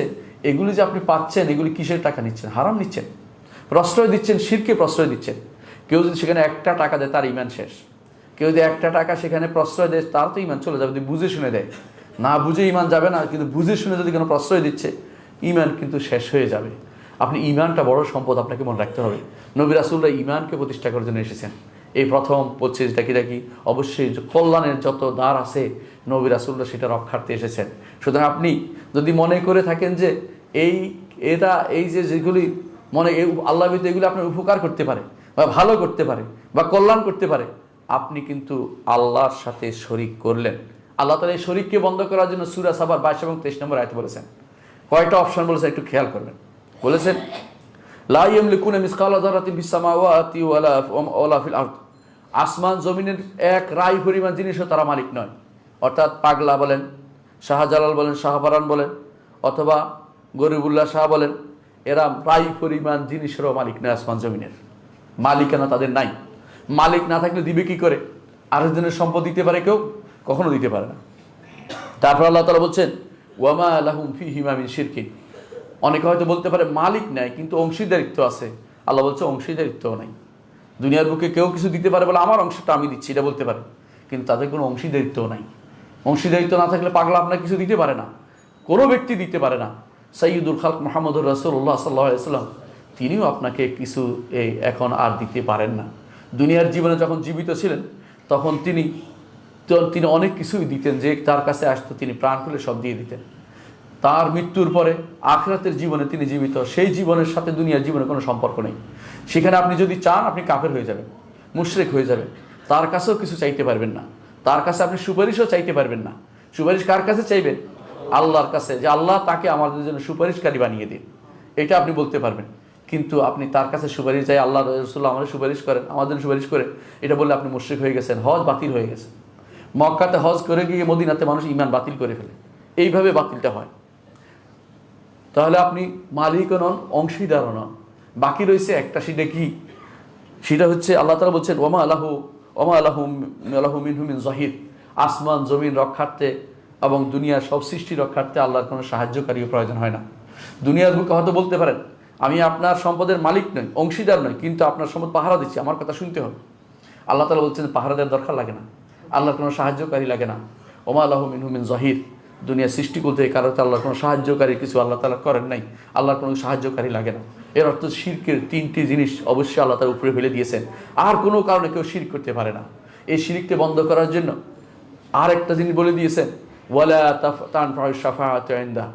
এগুলি যে আপনি পাচ্ছেন, এগুলি কিসের টাকা নিচ্ছেন? হারাম নিচ্ছেন, প্রশ্রয় দিচ্ছেন, শিরকে প্রশ্রয় দিচ্ছেন। কেউ যদি সেখানে একটা টাকা দেয় তার ঈমান শেষ। কেউ যদি একটা টাকা সেখানে প্রশ্রয় দেয় তার তো ঈমান চলে যাবে। যদি বুঝে শুনে দেয়, না বুঝে ঈমান যাবে না, কিন্তু বুঝে শুনে যদি কোনো প্রশ্রয় দিচ্ছে ঈমান কিন্তু শেষ হয়ে যাবে। আপনি ঈমানটা বড় সম্পদ, আপনাকে মনে রাখতে হবে। নবী রাসূলরা ঈমানকে প্রতিষ্ঠা করার জন্য এসেছেন। এই প্রথম বলছে ডাকি অবশ্যই কল্যাণের যত দ্বার আছে নবী রাসূলরা সেটা রক্ষার্থে এসেছেন। সুতরাং আপনি যদি মনে করে থাকেন যে এই যে যেগুলি আল্লাহ ব্যতীত এগুলি আপনার উপকার করতে পারে বা ভালো করতে পারে বা কল্যাণ করতে পারে, আপনি কিন্তু আল্লাহর সাথে শরীক করলেন। আল্লাহ তাআলা এই শরীককে বন্ধ করার জন্য সূরা সাবার 22 এবং 23 নম্বর আয়াতে বলেছেন। কয়টা অপশন বলেছেন একটু খেয়াল করবেন। বলেছেন লা ইয়ামলিকুনা মিসকালা যাররাতিন ফিস সামাওয়াতি ওয়ালা ফিল আরদ। আসমান জমিনের এক রাই পরিমাণ জিনিসও তারা মালিক নয়। অর্থাৎ পাগলা বলেন, শাহজালাল বলেন, শাহপারান বলেন, অথবা গরিবুল্লাহ শাহ বলেন, এরা রাই পরিমাণ জিনিসেরও মালিক নয়। আসমান জমিনের মালিকানা তাদের নাই। মালিক না থাকলে দিবে কি করে? আরেকজনের সম্পদ দিতে পারে কেউ? কখনো দিতে পারে না। তারপর আল্লাহ তাআলা বলছেন ওয়ামা লাহুম ফীহিমা মিন শিরকিন। অনেকে হয়তো বলতে পারে মালিক নাই, কিন্তু অংশীদারিত্ব আছে। আল্লাহ বলছে অংশীদারিত্বও নাই। দুনিয়ার বুকে কেউ কিছু দিতে পারে বলে আমার অংশটা আমি দিচ্ছি, এটা বলতে পারে, কিন্তু তাদের কোনো অংশীদারিত্বও নাই। অংশীদারিত্ব না থাকলে পাগলা আপনাকে কিছু দিতে পারে না, কোনো ব্যক্তি দিতে পারে না। সাইয়্যিদুল খালক মুহাম্মদুর রাসূলুল্লাহ সাল্লাল্লাহু আলাইহি ওয়াসাল্লাম তিনিও আপনাকে কিছু এখন আর দিতে পারেন না। দুনিয়ার জীবনে যখন জীবিত ছিলেন তখন তিনি অনেক কিছুই দিতেন, যে তার কাছে আসতো তিনি প্রাণ খুলে সব দিয়ে দিতেন। তার মৃত্যুর পরে আখিরাতের জীবনে তিনি জীবিত, সেই জীবনের সাথে দুনিয়ার জীবনে কোনো সম্পর্ক নেই। সেখানে আপনি যদি চান আপনি কাফের হয়ে যাবেন, মুশরিক হয়ে যাবেন, তার কাছেও কিছু চাইতে পারবেন না, তার কাছে আপনি সুপারিশও চাইতে পারবেন না। সুপারিশ কার কাছে চাইবেন? আল্লাহর কাছে, যে আল্লাহ তাকে আমাদের জন্য সুপারিশকারী বানিয়ে দিন, এটা আপনি বলতে পারবেন। কিন্তু আপনি তার কাছে সুপারিশ চাই, আল্লাহ রাসূলুল্লাহ আমাদের সুপারিশ করেন, আমাদের সুপারিশ করে, এটা বললে আপনি মুশরিক হয়ে গেছেন, হজ বাতিল হয়ে গেছে। মক্কাতে হজ করে গিয়ে মদিনাতে মানুষ ঈমান বাতিল করে ফেলে, এইভাবে বাতিলটা হয়। তাহলে আপনি মালিকও নন, অংশীদারও নন। বাকি রয়েছে একটা, সেটা কি? সেটা হচ্ছে আল্লাহ তাআলা বলছেন ওমা আলাহু মিনহু মিন যাহির, আসমান জমিন রক্ষার্থে এবং দুনিয়ার সব সৃষ্টি রক্ষার্থে আল্লাহর কোনো সাহায্যকারীও প্রয়োজন হয় না। দুনিয়ার বুকে হয়তো বলতে পারেন আমি আপনার সম্পদের মালিক নই, অংশীদার নই, কিন্তু আপনার সম্পদ পাহারা দিচ্ছি, আমার কথা শুনতে হবে। আল্লাহ তাআলা বলছেন পাহারা দেওয়ার দরকার লাগে না, আল্লাহর কোনো সাহায্যকারী লাগে না। ওমা আলাহু মিনহু মিন যাহির, দুনিয়া সৃষ্টি করতে কারো আল্লাহর কোনো সাহায্যকারী কিছু আল্লাহ তাআলা করেন নাই, আল্লাহর কোনো সাহায্যকারী লাগে না। এর অর্থ শিরকের তিনটি জিনিস অবশ্যই আল্লাহ তাআলা উপরে ফেলে দিয়েছেন, আর কোনো কারণে কেউ শিরক করতে পারে না। এই শিরককে বন্ধ করার জন্য আর একটা জিনিস বলে দিয়েছেন, ওয়ালা তানফাউ শাফাআতু ইনদা,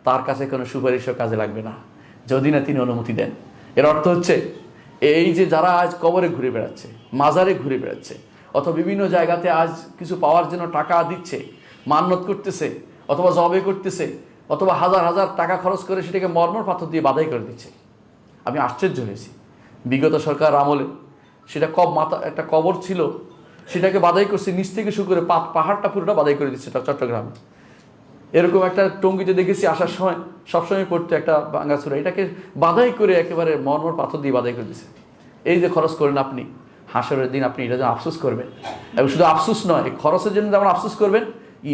তার কাছে কোনো সুপারিশও কাজে লাগবে না যদি না তিনি অনুমতি দেন। এর অর্থ হচ্ছে এই যে যারা আজ কবরে ঘুরে বেড়াচ্ছে, মাজারে ঘুরে বেড়াচ্ছে, অথবা বিভিন্ন জায়গাতে আজ কিছু পাওয়ার জন্য টাকা দিচ্ছে, মান্যত করতেছে, অথবা জবে করতেছে, অথবা হাজার হাজার টাকা খরচ করে সেটাকে মর্মর পাথর দিয়ে বাধাই করে দিচ্ছে। আমি আশ্চর্য হয়েছি, বিগত সরকার আমলে সেটা একটা কবর ছিল, সেটাকে বাধাই করছে, নিচ থেকে শুরু করে পাহাড়টা পুরোটা বাধাই করে দিচ্ছে চট্টগ্রামে। এরকম একটা টঙ্গিতে দেখেছি আসার সময় সবসময় পড়তো একটা বাঙ্গাসুরা, এটাকে বাধাই করে একেবারে মর্মর পাথর দিয়ে বাধাই করে দিচ্ছে। এই যে খরচ করেন আপনি, হাসরের দিন আপনি এটা যেন আফসোস করবেন, এবং শুধু আফসোস নয়, এই খরচের জন্য যেমন আফসোস করবেন,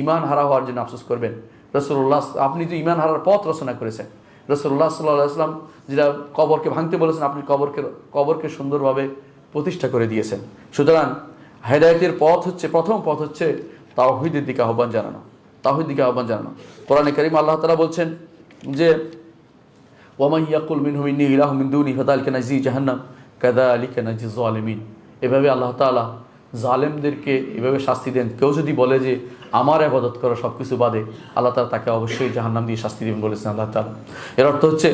ঈমান হারা হওয়ার জন্য আফসোস করবেন। রাসূলুল্লাহ, আপনি যে ঈমান হারার পথ রচনা করেছেন, রাসূলুল্লাহ সাল্লাল্লাহু আলাইহি ওয়াসাল্লাম যেটা কবরকে ভাঙতে বলেছেন, আপনি কবরকে সুন্দরভাবে প্রতিষ্ঠা করে দিয়েছেন। সুতরাং হেদায়েতের পথ হচ্ছে, প্রথম পথ হচ্ছে তাওহীদের দিকে আহ্বান জানানো, তাওহীদের দিকে আহ্বান জানানো। কোরআনে কারীম আল্লাহ তাআলা বলছেন যে ওয়া ইয়াকুল মিনহুম ইন্নী ইলাহু মিন দুনি ফাযালিকা নাজি জাহান্নাম কাযালিকা নাজি যালিমিন। এভাবে আল্লাহ তাআলা জালেমদেরকে এভাবে শাস্তি দেন। কেউ যদি বলে যে আমার ইবাদত করো সব কিছু বাদে, আল্লাহ তাআলা তাকে অবশ্যই জাহান্নাম দিয়ে শাস্তি দেবেন বলেছেন আল্লাহ তাআলা। এর অর্থ হচ্ছে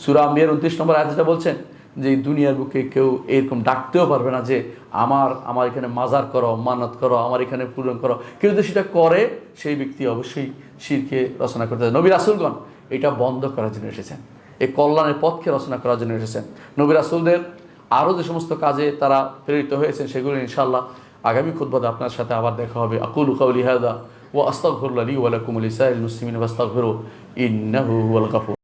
সূরা আম্বিয়ার 29 নম্বর আয়াতে বলছেন যে দুনিয়ার বুকে কেউ এরকম ডাকতেও পারবে না যে আমার এখানে মাজার করো, মান্নত করো, আমার এখানে পূরণ করো। কেউ যদি সেটা করে সেই ব্যক্তি অবশ্যই শিরকে রচনা করতে হবে। নবী রাসূলগণ এটা বন্ধ করার জন্য এসেছেন, এই কল্যাণের পথকে রচনা করার জন্য এসেছেন। নবী রাসূলদের আরও যে সমস্ত কাজে তারা প্রেরিত হয়েছেন সেগুলো ইনশাআল্লাহ আগামী খুতবাতে আপনার সাথে আবার দেখা হবে। আকুলু কাওলি হাযা ওয়া আস্তাগফিরুল্লাহ লি ওয়া লাকুম ওয়া লিসাইরিল মুসলিমিন ফাস্তাগফিরু ইন্নাহু হুয়াল গফুর।